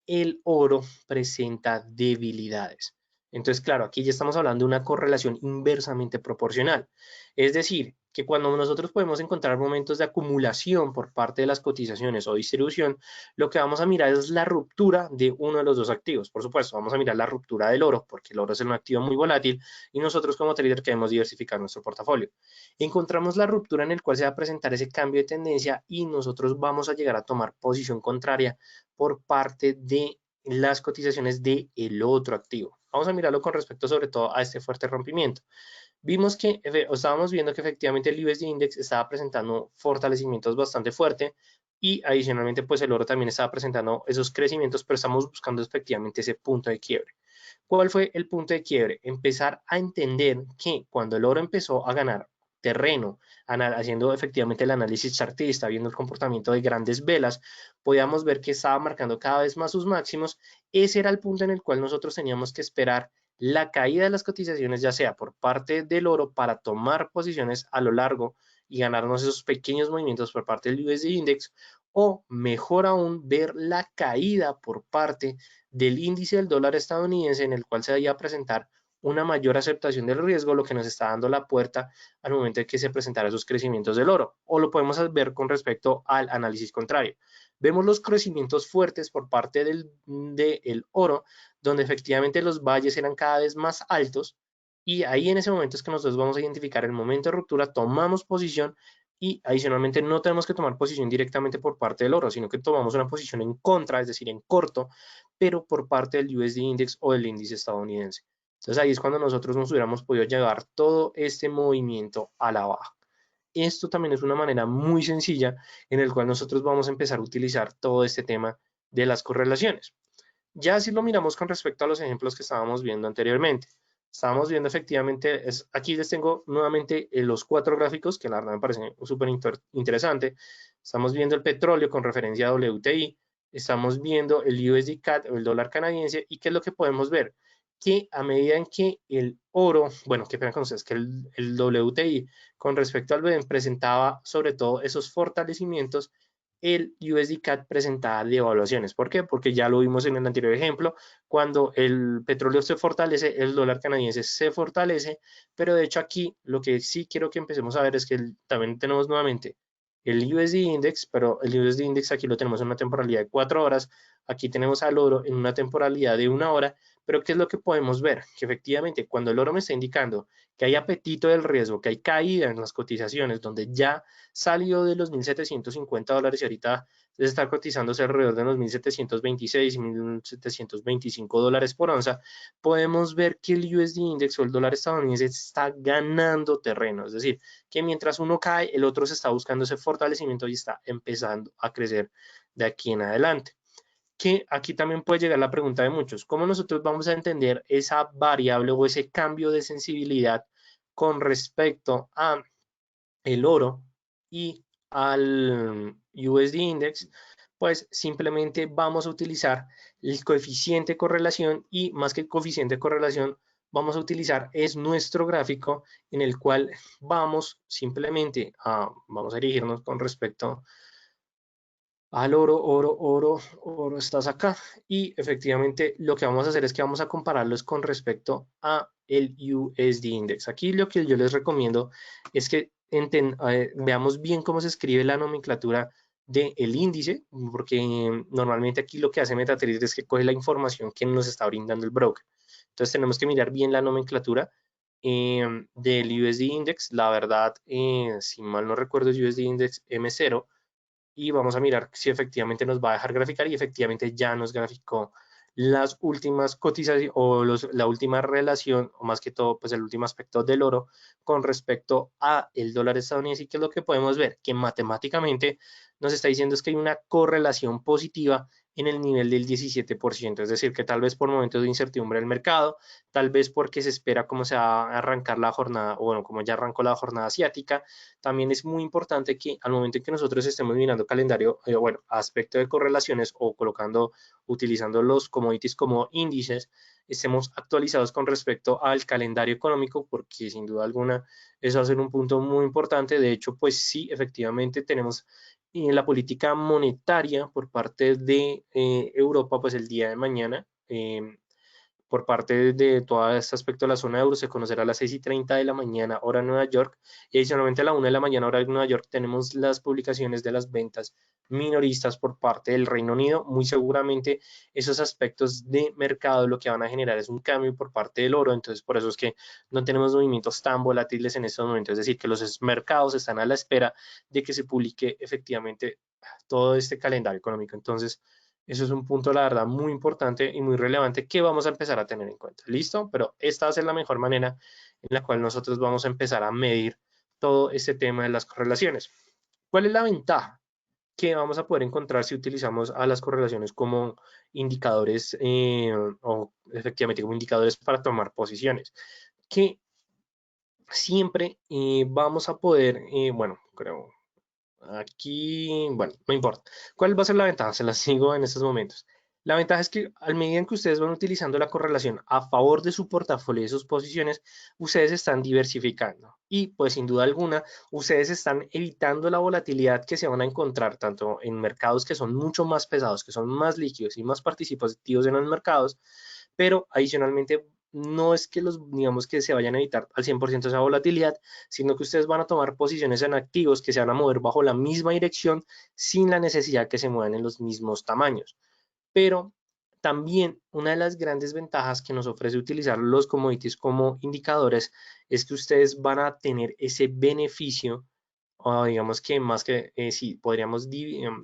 el oro presenta debilidades. Entonces, claro, aquí ya estamos hablando de una correlación inversamente proporcional. Es decir, que cuando nosotros podemos encontrar momentos de acumulación por parte de las cotizaciones o distribución, lo que vamos a mirar es la ruptura de uno de los dos activos. Por supuesto, vamos a mirar la ruptura del oro, porque el oro es un activo muy volátil y nosotros como trader queremos diversificar nuestro portafolio. Encontramos la ruptura en el cual se va a presentar ese cambio de tendencia y nosotros vamos a llegar a tomar posición contraria por parte de las cotizaciones del otro activo. Vamos a mirarlo con respecto sobre todo a este fuerte rompimiento. Vimos que, estábamos viendo que efectivamente el USD Index estaba presentando fortalecimientos bastante fuerte, y adicionalmente pues el oro también estaba presentando esos crecimientos, pero estamos buscando efectivamente ese punto de quiebre. ¿Cuál fue el punto de quiebre? Empezar a entender que cuando el oro empezó a ganar terreno, haciendo efectivamente el análisis chartista, viendo el comportamiento de grandes velas, podíamos ver que estaba marcando cada vez más sus máximos. Ese era el punto en el cual nosotros teníamos que esperar la caída de las cotizaciones, ya sea por parte del oro, para tomar posiciones a lo largo y ganarnos esos pequeños movimientos por parte del USD Index, o mejor aún, ver la caída por parte del índice del dólar estadounidense, en el cual se vaya a presentar una mayor aceptación del riesgo, lo que nos está dando la puerta al momento de que se presentara esos crecimientos del oro. O lo podemos ver con respecto al análisis contrario. Vemos los crecimientos fuertes por parte del oro, donde efectivamente los valles eran cada vez más altos, y ahí en ese momento es que nosotros vamos a identificar el momento de ruptura, tomamos posición, y adicionalmente no tenemos que tomar posición directamente por parte del oro, sino que tomamos una posición en contra, es decir, en corto, pero por parte del USD Index o del índice estadounidense. Entonces ahí es cuando nosotros nos hubiéramos podido llevar todo este movimiento a la baja. Esto también es una manera muy sencilla en el cual nosotros vamos a empezar a utilizar todo este tema de las correlaciones. Ya si lo miramos con respecto a los ejemplos que estábamos viendo anteriormente, estábamos viendo efectivamente, aquí les tengo nuevamente los 4 gráficos que la verdad me parecen súper interesante. Estamos viendo el petróleo con referencia a WTI, estamos viendo el USD CAD o el dólar canadiense, y ¿qué es lo que podemos ver? Que a medida en que el oro, bueno, qué pena con ustedes, que el WTI con respecto al BEN presentaba sobre todo esos fortalecimientos, el USD CAD presentaba devaluaciones. ¿Por qué? Porque ya lo vimos en el anterior ejemplo, cuando el petróleo se fortalece, el dólar canadiense se fortalece, pero de hecho aquí lo que sí quiero que empecemos a ver es que también tenemos nuevamente el USD Index, pero el USD Index aquí lo tenemos en una temporalidad de 4 horas, aquí tenemos al oro en una temporalidad de 1 hora, pero ¿qué es lo que podemos ver? Que efectivamente cuando el oro me está indicando que hay apetito del riesgo, que hay caída en las cotizaciones, donde ya salió de los $1,750 y ahorita está cotizándose alrededor de los 1,726 y $1,725 por onza, podemos ver que el USD Index o el dólar estadounidense está ganando terreno. Es decir, que mientras uno cae, el otro se está buscando ese fortalecimiento y está empezando a crecer de aquí en adelante. Que aquí también puede llegar la pregunta de muchos: ¿cómo nosotros vamos a entender esa variable o ese cambio de sensibilidad con respecto a el oro y al USD Index? pues simplemente vamos a utilizar el coeficiente de correlación y más que el coeficiente de correlación, vamos a utilizar es nuestro gráfico en el cual vamos simplemente vamos a dirigirnos con respecto al oro estás acá y efectivamente lo que vamos a hacer es que vamos a compararlos con respecto a el USD Index. Aquí lo que yo les recomiendo es que veamos bien cómo se escribe la nomenclatura del índice, porque normalmente aquí lo que hace MetaTrader es que coge la información que nos está brindando el broker. Entonces tenemos que mirar bien la nomenclatura del USD Index. La verdad, si mal no recuerdo, es USD Index M0 y vamos a mirar si efectivamente nos va a dejar graficar y efectivamente ya nos graficó las últimas cotizaciones o la última relación o más que todo pues el último aspecto del oro con respecto a el dólar estadounidense y que es lo que podemos ver que matemáticamente nos está diciendo es que hay una correlación positiva en el nivel del 17%, es decir, que tal vez por momentos de incertidumbre del mercado, tal vez porque se espera cómo se va a arrancar la jornada, o bueno, como ya arrancó la jornada asiática, también es muy importante que al momento en que nosotros estemos mirando calendario, bueno, aspecto de correlaciones o utilizando los commodities como índices, estemos actualizados con respecto al calendario económico, porque sin duda alguna eso va a ser un punto muy importante. De hecho, pues sí, efectivamente tenemos la política monetaria por parte de Europa, pues el día de mañana. Por parte de todo este aspecto de la zona euro se conocerá a las 6:30 de la mañana, hora Nueva York, y adicionalmente a la 1 de la mañana, hora de Nueva York, tenemos las publicaciones de las ventas minoristas por parte del Reino Unido. Muy seguramente esos aspectos de mercado lo que van a generar es un cambio por parte del oro, entonces por eso es que no tenemos movimientos tan volátiles en estos momentos, es decir, que los mercados están a la espera de que se publique efectivamente todo este calendario económico. Entonces, eso es un punto, la verdad, muy importante y muy relevante que vamos a empezar a tener en cuenta. ¿Listo? Pero esta va a ser la mejor manera en la cual nosotros vamos a empezar a medir todo este tema de las correlaciones. ¿Cuál es la ventaja que vamos a poder encontrar si utilizamos a las correlaciones como indicadores o efectivamente como indicadores para tomar posiciones? Que siempre vamos a poder, bueno, creo, aquí, bueno, no importa. ¿Cuál va a ser la ventaja? Se las sigo en estos momentos. La ventaja es que al medida en que ustedes van utilizando la correlación a favor de su portafolio y de sus posiciones, ustedes están diversificando y pues sin duda alguna, ustedes están evitando la volatilidad que se van a encontrar tanto en mercados que son mucho más pesados, que son más líquidos y más participativos en los mercados, pero adicionalmente no es que digamos que se vayan a evitar al 100% esa volatilidad, sino que ustedes van a tomar posiciones en activos que se van a mover bajo la misma dirección sin la necesidad que se muevan en los mismos tamaños. Pero también una de las grandes ventajas que nos ofrece utilizar los commodities como indicadores es que ustedes van a tener ese beneficio, o digamos que más que sí, podríamos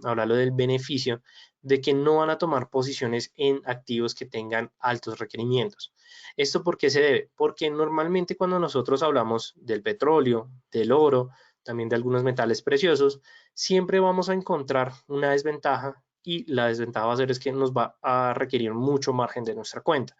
hablarlo del beneficio de que no van a tomar posiciones en activos que tengan altos requerimientos. ¿Esto por qué se debe? Porque normalmente cuando nosotros hablamos del petróleo, del oro, también de algunos metales preciosos, siempre vamos a encontrar una desventaja y la desventaja va a ser es que nos va a requerir mucho margen de nuestra cuenta.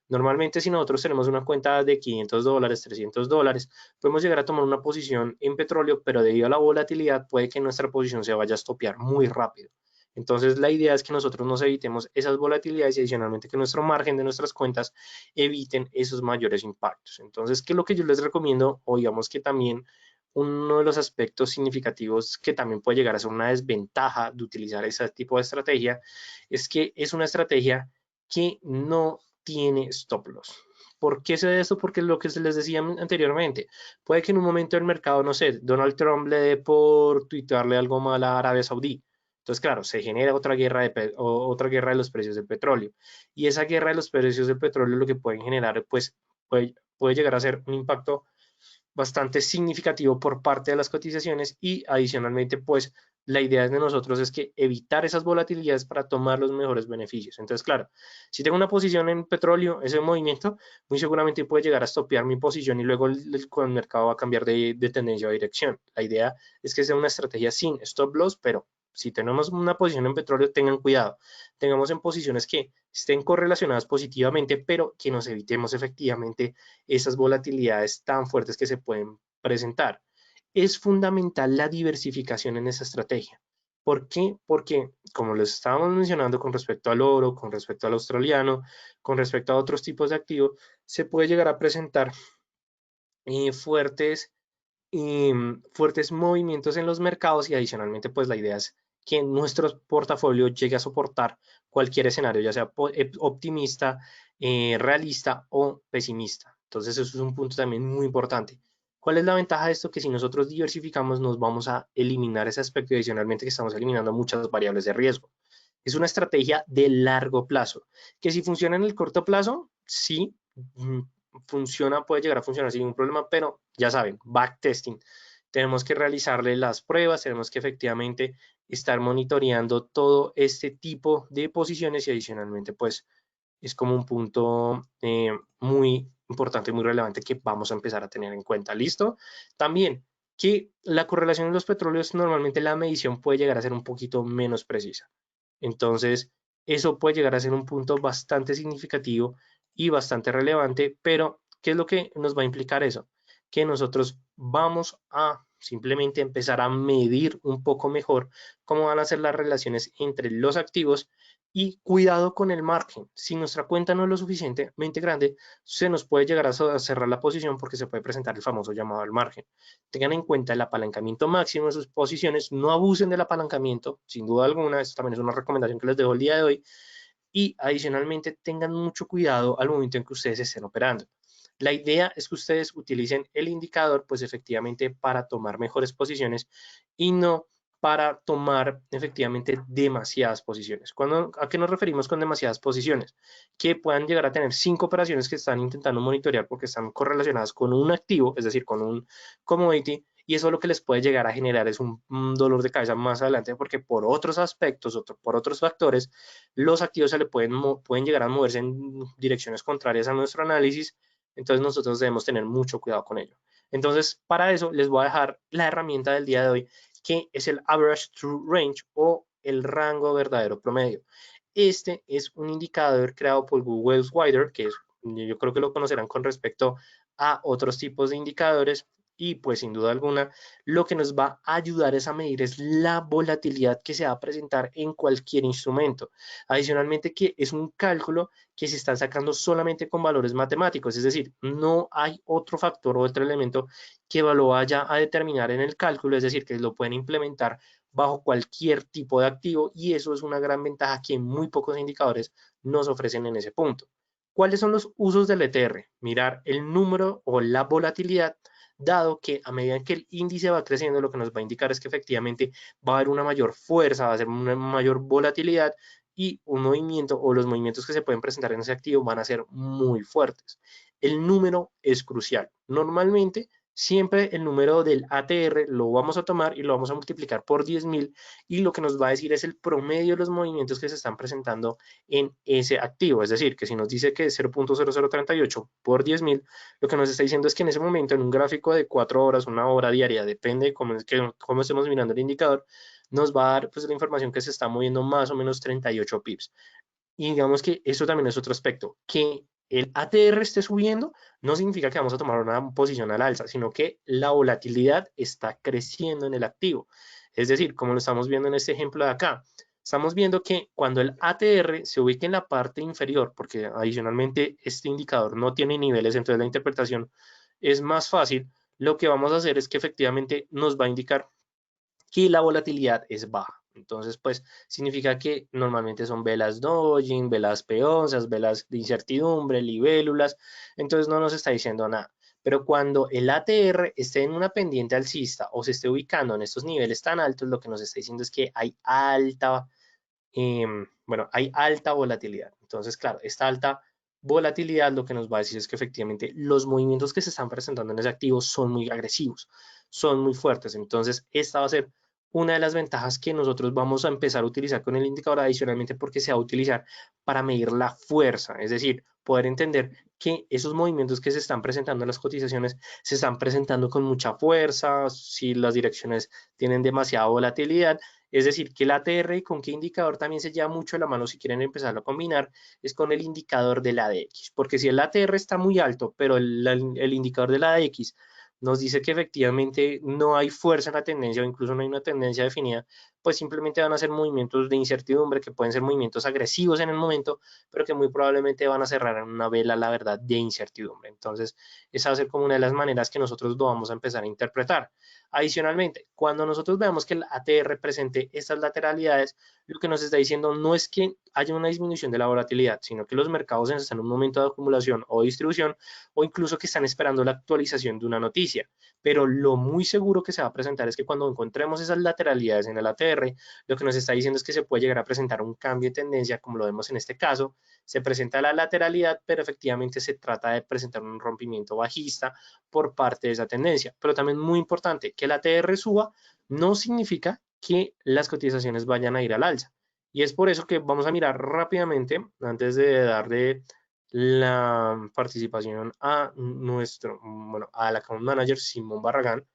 Normalmente si nosotros tenemos una cuenta de $500, $300, podemos llegar a tomar una posición en petróleo, pero debido a la volatilidad puede que nuestra posición se vaya a estopear muy rápido. Entonces la idea es que nosotros nos evitemos esas volatilidades y adicionalmente que nuestro margen de nuestras cuentas eviten esos mayores impactos. Entonces, ¿qué es lo que yo les recomiendo? O digamos que también uno de los aspectos significativos que también puede llegar a ser una desventaja de utilizar ese tipo de estrategia es que es una estrategia que no tiene stop loss. ¿Por qué se ve esto? Porque es lo que se les decía anteriormente. Puede que en un momento del mercado, no sé, Donald Trump le dé por tuitearle algo mal a Arabia Saudí. Entonces, claro, se genera otra guerra de los precios del petróleo. Y esa guerra de los precios del petróleo lo que pueden generar, pues, puede llegar a ser un impacto bastante significativo por parte de las cotizaciones y adicionalmente pues la idea de nosotros es que evitar esas volatilidades para tomar los mejores beneficios. Entonces, claro, si tengo una posición en petróleo, ese movimiento muy seguramente puede llegar a estopear mi posición y luego el mercado va a cambiar de tendencia o dirección. La idea es que sea una estrategia sin stop loss, pero si tenemos una posición en petróleo, tengan cuidado. Tengamos en posiciones que estén correlacionadas positivamente, pero que nos evitemos efectivamente esas volatilidades tan fuertes que se pueden presentar. Es fundamental la diversificación en esa estrategia. ¿Por qué? Porque, como les estábamos mencionando con respecto al oro, con respecto al australiano, con respecto a otros tipos de activos, se puede llegar a presentar fuertes fuertes movimientos en los mercados y adicionalmente pues la idea es que nuestro portafolio llegue a soportar cualquier escenario, ya sea optimista, realista o pesimista. Entonces eso es un punto también muy importante. ¿Cuál es la ventaja de esto? Que si nosotros diversificamos nos vamos a eliminar ese aspecto y adicionalmente que estamos eliminando muchas variables de riesgo. Es una estrategia de largo plazo, que si funciona en el corto plazo, sí, funciona, puede llegar a funcionar sin ningún problema, pero ya saben, backtesting. Tenemos que realizarle las pruebas, tenemos que efectivamente estar monitoreando todo este tipo de posiciones y adicionalmente, pues, es como un punto muy importante, muy relevante que vamos a empezar a tener en cuenta. ¿Listo? También que la correlación de los petróleos, normalmente la medición puede llegar a ser un poquito menos precisa. Entonces, eso puede llegar a ser un punto bastante significativo y bastante relevante, pero ¿qué es lo que nos va a implicar eso? Que nosotros vamos a simplemente empezar a medir un poco mejor cómo van a ser las relaciones entre los activos y cuidado con el margen. Si nuestra cuenta no es lo suficientemente grande, se nos puede llegar a cerrar la posición porque se puede presentar el famoso llamado al margen. Tengan en cuenta el apalancamiento máximo de sus posiciones, no abusen del apalancamiento, sin duda alguna, esto también es una recomendación que les dejo el día de hoy, y adicionalmente tengan mucho cuidado al momento en que ustedes estén operando. La idea es que ustedes utilicen el indicador, pues efectivamente para tomar mejores posiciones y no para tomar efectivamente demasiadas posiciones. ¿A qué nos referimos con demasiadas posiciones? Que puedan llegar a tener 5 operaciones que están intentando monitorear porque están correlacionadas con un activo, es decir, con un commodity, y eso lo que les puede llegar a generar es un dolor de cabeza más adelante porque por otros aspectos, por otros factores, los activos se le pueden llegar a moverse en direcciones contrarias a nuestro análisis, entonces nosotros debemos tener mucho cuidado con ello. Entonces, para eso les voy a dejar la herramienta del día de hoy, que es el Average True Range o el rango verdadero promedio. Este es un indicador creado por Google Wider, que es, yo creo que lo conocerán con respecto a otros tipos de indicadores, y pues sin duda alguna lo que nos va a ayudar es a medir es la volatilidad que se va a presentar en cualquier instrumento. Adicionalmente que es un cálculo que se está sacando solamente con valores matemáticos, es decir, no hay otro factor o otro elemento que lo vaya a determinar en el cálculo, es decir, que lo pueden implementar bajo cualquier tipo de activo y eso es una gran ventaja que muy pocos indicadores nos ofrecen en ese punto. ¿Cuáles son los usos del ETR? Mirar el número o la volatilidad, dado que a medida que el índice va creciendo, lo que nos va a indicar es que efectivamente va a haber una mayor fuerza, va a ser una mayor volatilidad y un movimiento o los movimientos que se pueden presentar en ese activo van a ser muy fuertes. El número es crucial. Normalmente, siempre el número del ATR lo vamos a tomar y lo vamos a multiplicar por 10.000 y lo que nos va a decir es el promedio de los movimientos que se están presentando en ese activo. Es decir, que si nos dice que es 0.0038 por 10.000, lo que nos está diciendo es que en ese momento, en un gráfico de 4 horas, una hora diaria, depende de cómo estemos mirando el indicador, nos va a dar pues, la información que se está moviendo más o menos 38 pips. Y digamos que eso también es otro aspecto, que el ATR esté subiendo no significa que vamos a tomar una posición al alza, sino que la volatilidad está creciendo en el activo. Es decir, como lo estamos viendo en este ejemplo de acá, estamos viendo que cuando el ATR se ubique en la parte inferior, porque adicionalmente este indicador no tiene niveles, entonces la interpretación es más fácil, lo que vamos a hacer es que efectivamente nos va a indicar que la volatilidad es baja. Entonces, pues significa que normalmente son velas dodging, velas peosas, velas de incertidumbre, libélulas, entonces no nos está diciendo nada. Pero cuando el ATR esté en una pendiente alcista o se esté ubicando en estos niveles tan altos, lo que nos está diciendo es que hay hay alta volatilidad. Entonces, claro, esta alta volatilidad lo que nos va a decir es que efectivamente los movimientos que se están presentando en ese activo son muy agresivos, son muy fuertes. Entonces, esta va a ser una de las ventajas que nosotros vamos a empezar a utilizar con el indicador adicionalmente porque se va a utilizar para medir la fuerza, es decir, poder entender que esos movimientos que se están presentando en las cotizaciones se están presentando con mucha fuerza, si las direcciones tienen demasiada volatilidad, es decir, que el ATR y con qué indicador también se lleva mucho de la mano si quieren empezarlo a combinar, es con el indicador de la ADX, porque si el ATR está muy alto, pero el indicador de la ADX nos dice que efectivamente no hay fuerza en la tendencia o incluso no hay una tendencia definida, pues simplemente van a ser movimientos de incertidumbre que pueden ser movimientos agresivos en el momento, pero que muy probablemente van a cerrar en una vela, la verdad, de incertidumbre. Entonces, esa va a ser como una de las maneras que nosotros lo vamos a empezar a interpretar. Adicionalmente, cuando nosotros veamos que el ATR presente estas lateralidades, lo que nos está diciendo no es que haya una disminución de la volatilidad, sino que los mercados están en un momento de acumulación o distribución o incluso que están esperando la actualización de una noticia. Pero lo muy seguro que se va a presentar es que cuando encontremos esas lateralidades en el ATR, lo que nos está diciendo es que se puede llegar a presentar un cambio de tendencia, como lo vemos en este caso. Se presenta la lateralidad, pero efectivamente se trata de presentar un rompimiento bajista por parte de esa tendencia. Pero también muy importante, que el ATR suba no significa que las cotizaciones vayan a ir al alza. Y es por eso que vamos a mirar rápidamente, antes de darle la participación a nuestro, bueno, al account manager Simón Barragán.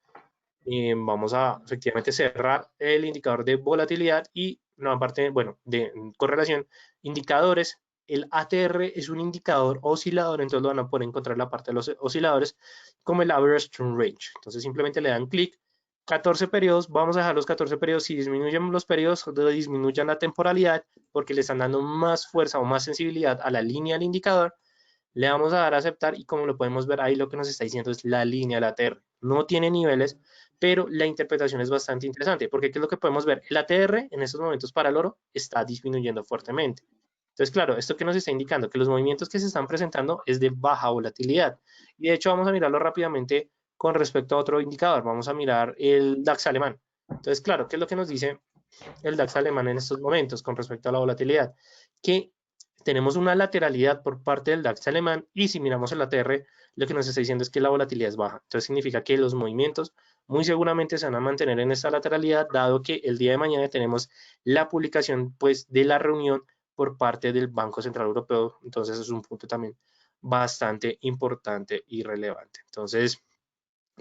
Vamos a efectivamente cerrar el indicador de volatilidad y la parte, bueno, de correlación, indicadores. El ATR es un indicador oscilador, entonces lo van a poder encontrar en la parte de los osciladores como el average trend range. Entonces simplemente le dan clic, 14 periodos, vamos a dejar los 14 periodos. Si disminuyen los periodos, disminuyan la temporalidad porque le están dando más fuerza o más sensibilidad a la línea del indicador. Le vamos a dar a aceptar y como lo podemos ver ahí, lo que nos está diciendo es la línea, la ATR. No tiene niveles, pero la interpretación es bastante interesante, porque ¿qué es lo que podemos ver? El ATR en estos momentos para el oro está disminuyendo fuertemente. Entonces, claro, esto que nos está indicando que los movimientos que se están presentando es de baja volatilidad. Y de hecho vamos a mirarlo rápidamente con respecto a otro indicador. Vamos a mirar el DAX alemán. Entonces, claro, ¿qué es lo que nos dice el DAX alemán en estos momentos con respecto a la volatilidad? Que tenemos una lateralidad por parte del DAX alemán y si miramos el ATR, lo que nos está diciendo es que la volatilidad es baja. Entonces significa que los movimientos muy seguramente se van a mantener en esta lateralidad, dado que el día de mañana tenemos la publicación pues, de la reunión por parte del Banco Central Europeo. Entonces es un punto también bastante importante y relevante. Entonces,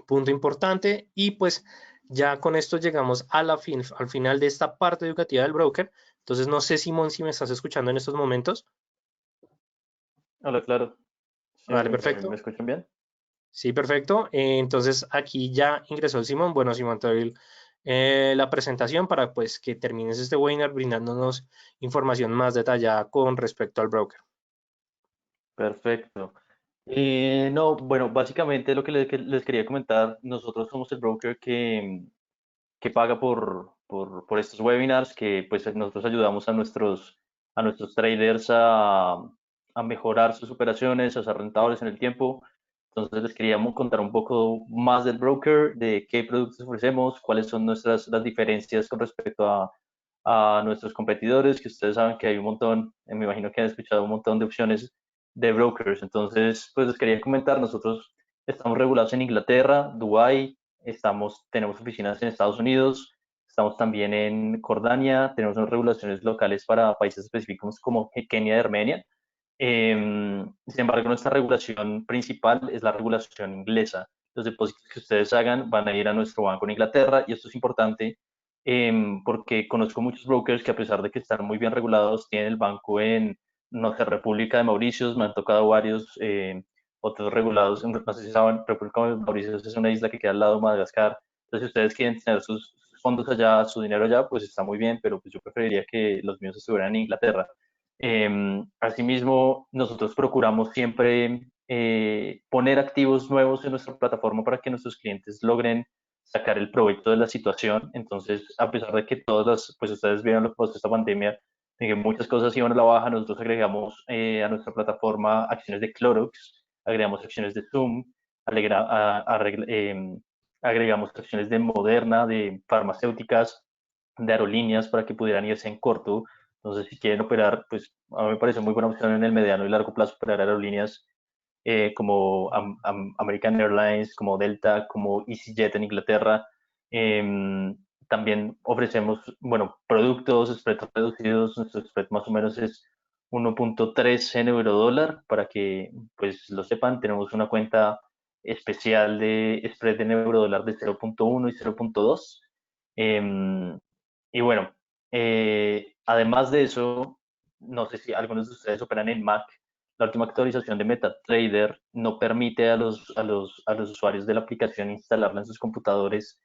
punto importante y pues ya con esto llegamos a al final de esta parte educativa del broker. Entonces no sé, Simón, si me estás escuchando en estos momentos. Hola, claro. ¿Sí Vale, me perfecto. escuchan bien? Sí, perfecto. Entonces aquí ya ingresó el Simón. Bueno, Simón, te doy la presentación para pues que termines este webinar brindándonos información más detallada con respecto al broker. Perfecto. No, bueno, básicamente lo que les quería comentar, nosotros somos el broker que paga por estos webinars, que pues nosotros ayudamos a nuestros traders a mejorar sus operaciones, a ser rentables en el tiempo. Entonces les queríamos contar un poco más del broker, de qué productos ofrecemos, cuáles son las diferencias con respecto a nuestros competidores, que ustedes saben que hay un montón, me imagino que han escuchado un montón de opciones de brokers. Entonces, pues les quería comentar, nosotros estamos regulados en Inglaterra, Dubái, tenemos oficinas en Estados Unidos, estamos también en Jordania, tenemos unas regulaciones locales para países específicos como Kenia y Armenia. Sin embargo, nuestra regulación principal es la regulación inglesa. Los depósitos que ustedes hagan van a ir a nuestro banco en Inglaterra y esto es importante porque conozco muchos brokers que a pesar de que están muy bien regulados, tienen el banco en, no sé, República de Mauricios, me han tocado varios otros regulados, no sé si saben, República de Mauricios es una isla que queda al lado de Madagascar. Entonces, si ustedes quieren tener sus fondos allá, su dinero allá, pues está muy bien, pero pues yo preferiría que los míos estuvieran en Inglaterra. Asimismo, nosotros procuramos siempre poner activos nuevos en nuestra plataforma para que nuestros clientes logren sacar el provecho de la situación. Entonces, a pesar de que pues ustedes vieron lo que pasó esta pandemia, de que muchas cosas iban a la baja, nosotros agregamos a nuestra plataforma acciones de Clorox, agregamos acciones de Zoom, alegra- a- arregla- agregamos acciones de Moderna, de farmacéuticas, de aerolíneas para que pudieran irse en corto. Entonces, si quieren operar, pues a mí me parece muy buena opción en el mediano y largo plazo operar aerolíneas como American Airlines, como Delta, como EasyJet en Inglaterra. También ofrecemos, bueno, productos, spreads reducidos. Nuestro spread más o menos es 1.3 en euro dólar. Para que pues lo sepan, tenemos una cuenta especial de spread en euro dólar de 0.1 y 0.2. Y bueno, además de eso, no sé si algunos de ustedes operan en Mac. la última actualización de MetaTrader no permite a los usuarios de la aplicación instalarla en sus computadores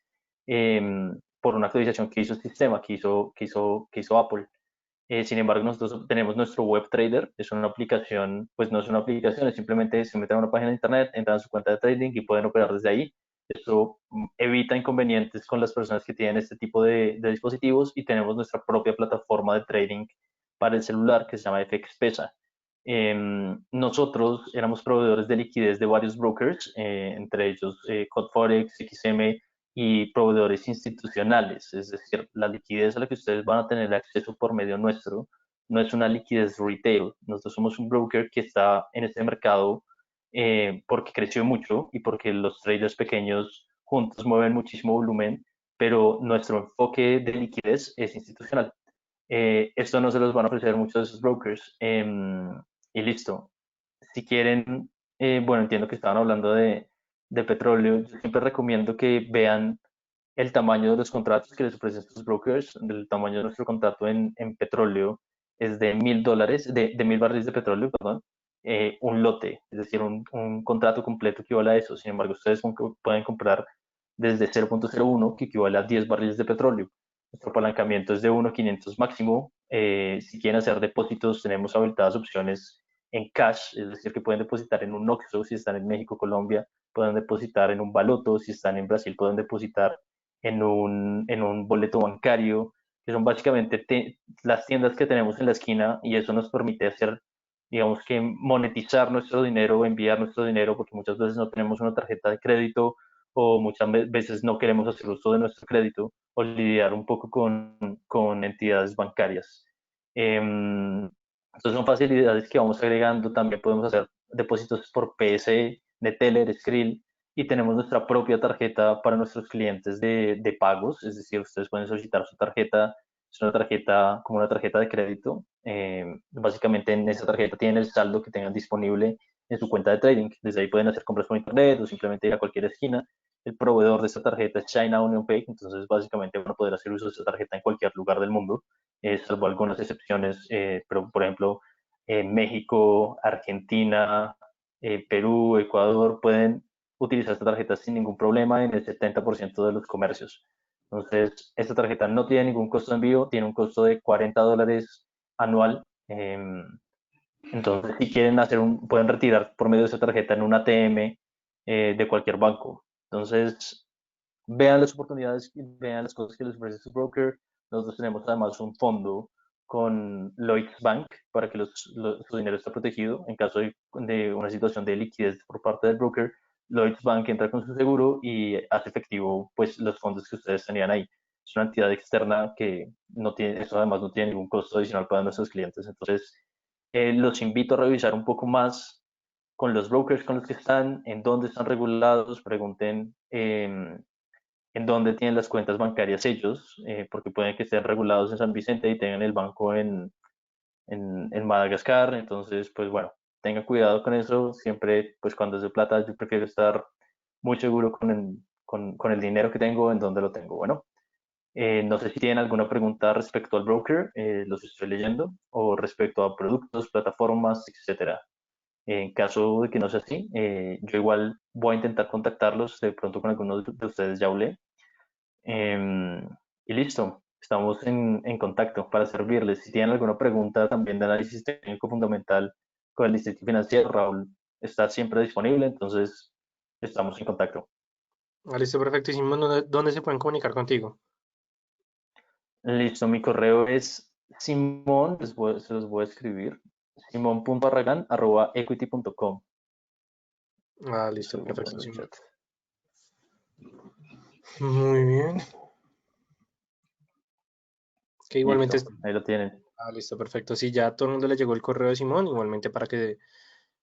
por una actualización que hizo el sistema, que hizo Apple. Sin embargo, nosotros tenemos nuestro web trader, es una aplicación, pues no es una aplicación, es simplemente se meten a una página de internet, entran a su cuenta de trading y pueden operar desde ahí. Esto evita inconvenientes con las personas que tienen este tipo de dispositivos y tenemos nuestra propia plataforma de trading para el celular que se llama FXPesa. Nosotros éramos proveedores de liquidez de varios brokers, entre ellos Codforex, XM y proveedores institucionales, es decir, la liquidez a la que ustedes van a tener acceso por medio nuestro no es una liquidez retail. Nosotros somos un broker que está en este mercado porque creció mucho y porque los traders pequeños juntos mueven muchísimo volumen, pero nuestro enfoque de liquidez es institucional. Esto no se los van a ofrecer muchos de esos brokers. Y listo. Si quieren, bueno, entiendo que estaban hablando de petróleo. Yo siempre recomiendo que vean el tamaño de los contratos que les ofrecen estos brokers. El tamaño de nuestro contrato en petróleo es de $1,000, de 1,000 barriles de petróleo, perdón, un lote, es decir, un contrato completo equivale a eso. Sin embargo, ustedes pueden comprar desde 0,01, que equivale a 10 barriles de petróleo. Nuestro apalancamiento es de 1,500 máximo. Si quieren hacer depósitos, tenemos habilitadas opciones en cash, es decir, que pueden depositar en un OXXO si están en México, Colombia, pueden depositar en un baloto, si están en Brasil, pueden depositar en un boleto bancario, que son básicamente las tiendas que tenemos en la esquina y eso nos permite hacer, digamos que monetizar nuestro dinero, enviar nuestro dinero, porque muchas veces no tenemos una tarjeta de crédito o muchas veces no queremos hacer uso de nuestro crédito o lidiar un poco con entidades bancarias. Entonces son facilidades que vamos agregando. También podemos hacer depósitos por PSE, de Teller, Skrill, y tenemos nuestra propia tarjeta para nuestros clientes de pagos, es decir, ustedes pueden solicitar su tarjeta, es una tarjeta como una tarjeta de crédito. Básicamente en esa tarjeta tienen el saldo que tengan disponible en su cuenta de trading. Desde ahí pueden hacer compras por internet o simplemente ir a cualquier esquina. El proveedor de esta tarjeta es China Union Pay, entonces básicamente van a poder hacer uso de esta tarjeta en cualquier lugar del mundo, salvo algunas excepciones, pero por ejemplo, México, Argentina, Perú, Ecuador pueden utilizar esta tarjeta sin ningún problema en el 70% de los comercios. Entonces, esta tarjeta no tiene ningún costo de envío, tiene un costo de $40 anual. Entonces, si quieren pueden retirar por medio de esa tarjeta en un ATM de cualquier banco. Entonces, vean las oportunidades y vean las cosas que les ofrece su broker. Nosotros tenemos además un fondo con Lloyds Bank para que su dinero esté protegido en caso de una situación de liquidez por parte del broker. Lloyds Bank entra con su seguro y hace efectivo pues los fondos que ustedes tenían ahí. Es una entidad externa que no tiene, eso además no tiene ningún costo adicional para nuestros clientes. Entonces, los invito a revisar un poco más con los brokers con los que están, en dónde están regulados, pregunten en dónde tienen las cuentas bancarias ellos, porque pueden que estén regulados en San Vicente y tengan el banco en Madagascar. Entonces, pues bueno, tengan cuidado con eso. Siempre, pues cuando es de plata, yo prefiero estar muy seguro con el dinero que tengo, en dónde lo tengo. Bueno, no sé si tienen alguna pregunta respecto al broker, los estoy leyendo, o respecto a productos, plataformas, etcétera. En caso de que no sea así, yo igual voy a intentar contactarlos. De pronto con algunos de ustedes ya hablé. Y listo, estamos en contacto para servirles. Si tienen alguna pregunta también de análisis técnico fundamental con el Distrito Financiero, Raúl está siempre disponible, entonces estamos en contacto. Listo, perfectísimo. ¿Dónde se pueden comunicar contigo? Listo, mi correo es Simón, se los voy a escribir, simon.barragán@equity.com. Un Listo, segundo en el perfectísimo. chat. Muy bien. Que igualmente Listo, ahí lo tienen. listo, perfecto. Sí, ya a todo el mundo le llegó el correo de Simón, igualmente para que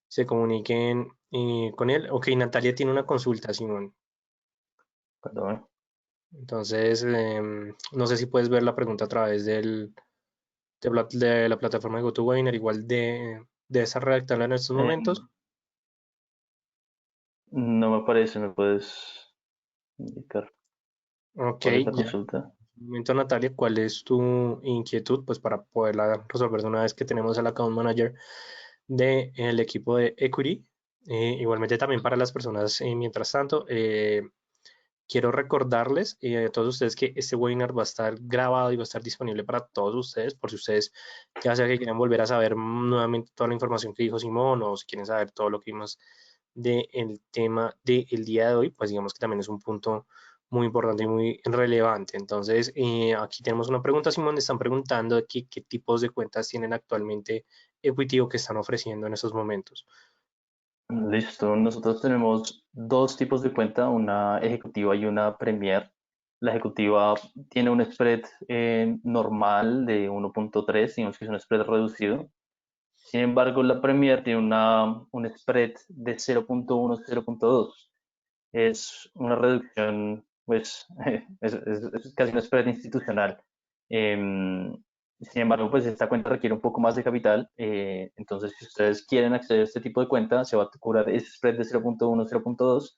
se comuniquen con él. Ok, Natalia tiene una consulta, Simón. Perdón. Entonces, no sé si puedes ver la pregunta a través de la plataforma de GoToWebinar, igual de esa redactarla en estos momentos. No me aparece, ¿me puedes indicar Ok, cuál es la ya. consulta? Un momento, Natalia, ¿cuál es tu inquietud? Pues para poderla resolver de una vez que tenemos al account manager del equipo de Equity. Igualmente también para las personas, mientras tanto, quiero recordarles a todos ustedes que este webinar va a estar grabado y va a estar disponible para todos ustedes, por si ustedes ya sea que quieran volver a saber nuevamente toda la información que dijo Simón, o si quieren saber todo lo que vimos del tema del día de hoy, pues digamos que también es un punto muy importante y muy relevante. Entonces, aquí tenemos una pregunta, Simón, están preguntando aquí qué tipos de cuentas tienen actualmente Equity o que están ofreciendo en estos momentos. Listo, nosotros tenemos dos tipos de cuenta, una ejecutiva y una Premier. La ejecutiva tiene un spread normal de 1.3, digamos que es un spread reducido. Sin embargo, la Premier tiene un spread de 0.1, 0.2. Es una reducción, pues, es casi un spread institucional. Em, Sin embargo, pues esta cuenta requiere un poco más de capital. Entonces, si ustedes quieren acceder a este tipo de cuenta, se va a cobrar ese spread de 0.1, 0.2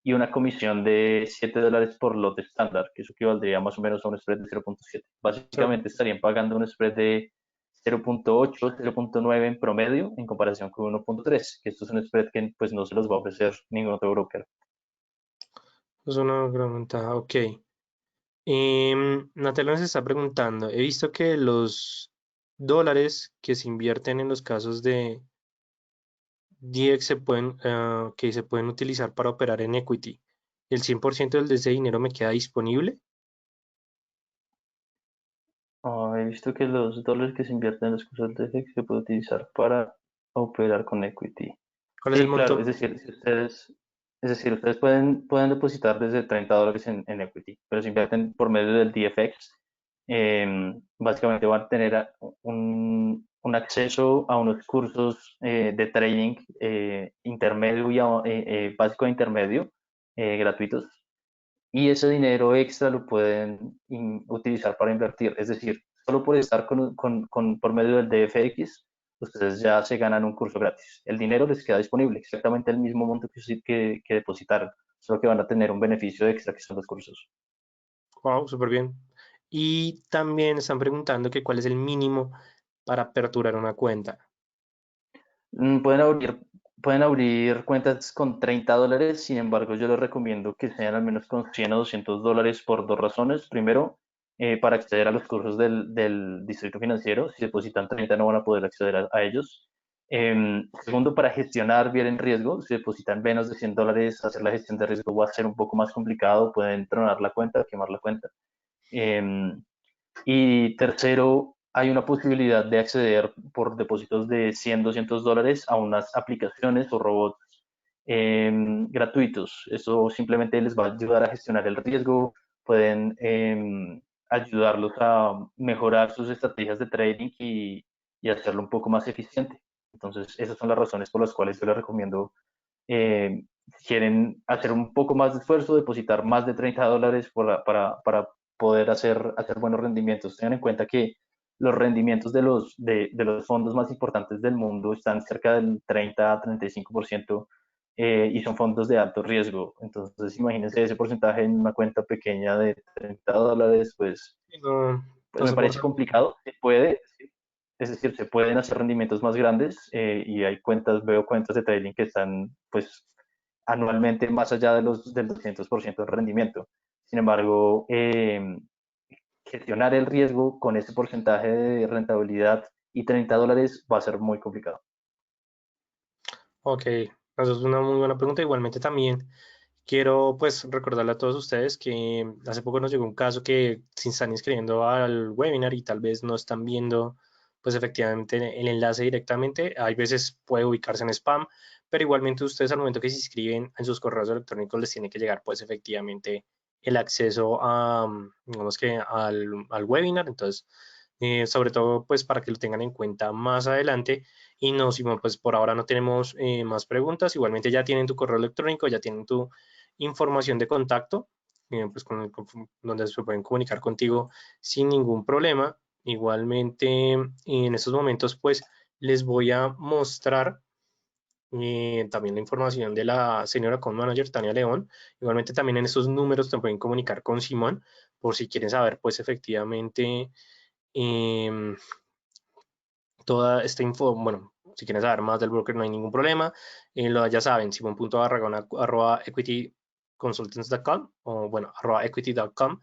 y una comisión de $7 por lote estándar, que eso equivaldría más o menos a un spread de 0.7. Básicamente estarían pagando un spread de 0.8, 0.9 en promedio en comparación con 1.3, que esto es un spread que pues no se los va a ofrecer ningún otro broker. Es una gran ventaja, ok. Natalia nos está preguntando, he visto que los dólares que se invierten en los casos de DX que se pueden utilizar para operar en equity. ¿El 100% de ese dinero me queda disponible? He visto que los dólares que se invierten en los cursos de FX se puede utilizar para operar con equity. ¿Cuál es el Sí, claro, es monto? decir, ustedes pueden depositar desde $30 en equity, pero si invierten por medio del DFX, básicamente van a tener un acceso a unos cursos de trading intermedio y básico e intermedio gratuitos, y ese dinero extra lo pueden utilizar para invertir. Es decir, solo por estar por medio del DFX, ustedes ya se ganan un curso gratis. El dinero les queda disponible, exactamente el mismo monto que depositaron, solo que van a tener un beneficio extra que son los cursos. Wow, súper bien. Y también están preguntando que cuál es el mínimo para aperturar una cuenta. Mm, Pueden abrir cuentas con $30, sin embargo, yo les recomiendo que sean al menos con 100 o $200 por dos razones. Primero, para acceder a los cursos del distrito financiero, si depositan 30 no van a poder acceder a ellos. Segundo, para gestionar bien el riesgo, si depositan menos de $100, hacer la gestión de riesgo va a ser un poco más complicado, pueden tronar la cuenta, quemar la cuenta. Em, y tercero, hay una posibilidad de acceder por depósitos de 100, $200 a unas aplicaciones o robots gratuitos. Eso simplemente les va a ayudar a gestionar el riesgo, pueden ayudarlos a mejorar sus estrategias de trading y hacerlo un poco más eficiente. Entonces, esas son las razones por las cuales yo les recomiendo, si quieren hacer un poco más de esfuerzo, depositar más de $30 para poder hacer buenos rendimientos. Tengan en cuenta que los rendimientos de los fondos más importantes del mundo están cerca del 30 a 35%, y son fondos de alto riesgo. Entonces, imagínense ese porcentaje en una cuenta pequeña de $30, No, pues no me parece soporta. complicado. Se puede, es decir, se pueden hacer rendimientos más grandes, y veo cuentas de trading que están pues anualmente más allá del 200% de rendimiento. Sin embargo, gestionar el riesgo con ese porcentaje de rentabilidad y $30 va a ser muy complicado. Ok, eso es una muy buena pregunta. Igualmente también quiero pues recordarle a todos ustedes que hace poco nos llegó un caso que se están inscribiendo al webinar y tal vez no están viendo pues efectivamente el enlace directamente. Hay veces puede ubicarse en spam, pero igualmente ustedes al momento que se inscriben en sus correos electrónicos les tiene que llegar pues efectivamente el acceso a, digamos que al webinar. Entonces, sobre todo pues para que lo tengan en cuenta más adelante. Y no, Simón, pues por ahora no tenemos más preguntas. Igualmente ya tienen tu correo electrónico, ya tienen tu información de contacto, pues donde se pueden comunicar contigo sin ningún problema. Igualmente, en estos momentos, pues les voy a mostrar también la información de la señora account manager Tania León. Igualmente también en estos números te pueden comunicar con Simón por si quieren saber, pues efectivamente, toda esta info, bueno, si quieren saber más del broker no hay ningún problema. Ya saben, simon.barragán@equityconsultants.com o bueno, @equity.com.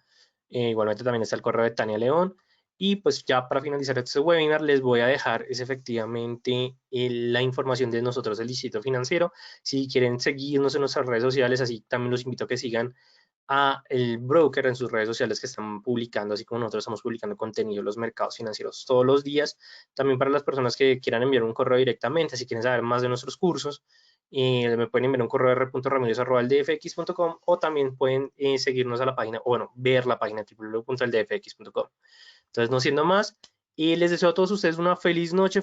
Igualmente también está el correo de Tania León. Y pues ya para finalizar este webinar les voy a dejar es efectivamente la información de nosotros, el Distrito Financiero. Si quieren seguirnos en nuestras redes sociales, así también los invito a que sigan a el broker en sus redes sociales que están publicando, así como nosotros estamos publicando contenido en los mercados financieros todos los días. También para las personas que quieran enviar un correo directamente, si quieren saber más de nuestros cursos, me pueden enviar un correo a r.ramirez@eldfx.com o también pueden seguirnos a la página, o bueno, ver la página www.eldfx.com. Entonces, no siendo más, y les deseo a todos ustedes una feliz noche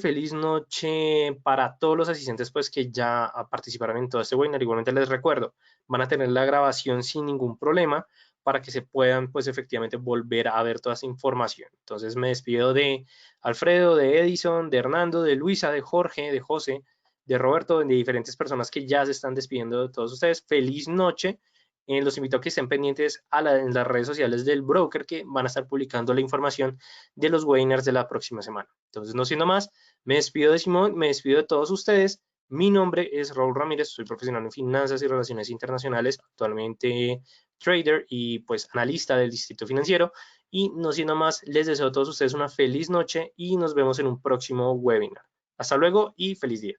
para todos los asistentes pues que ya participaron en todo este webinar. Igualmente les recuerdo, van a tener la grabación sin ningún problema para que se puedan pues efectivamente volver a ver toda esa información. Entonces me despido de Alfredo, de Edison, de Hernando, de Luisa, de Jorge, de José, de Roberto, de diferentes personas que ya se están despidiendo de todos ustedes. Feliz noche. Los invito a que estén pendientes en las redes sociales del broker que van a estar publicando la información de los webinars de la próxima semana. Entonces, no siendo más, me despido de Simón, me despido de todos ustedes. Mi nombre es Raúl Ramírez, soy profesional en finanzas y relaciones internacionales, actualmente trader y pues analista del Distrito Financiero. Y no siendo más, les deseo a todos ustedes una feliz noche y nos vemos en un próximo webinar. Hasta luego y feliz día.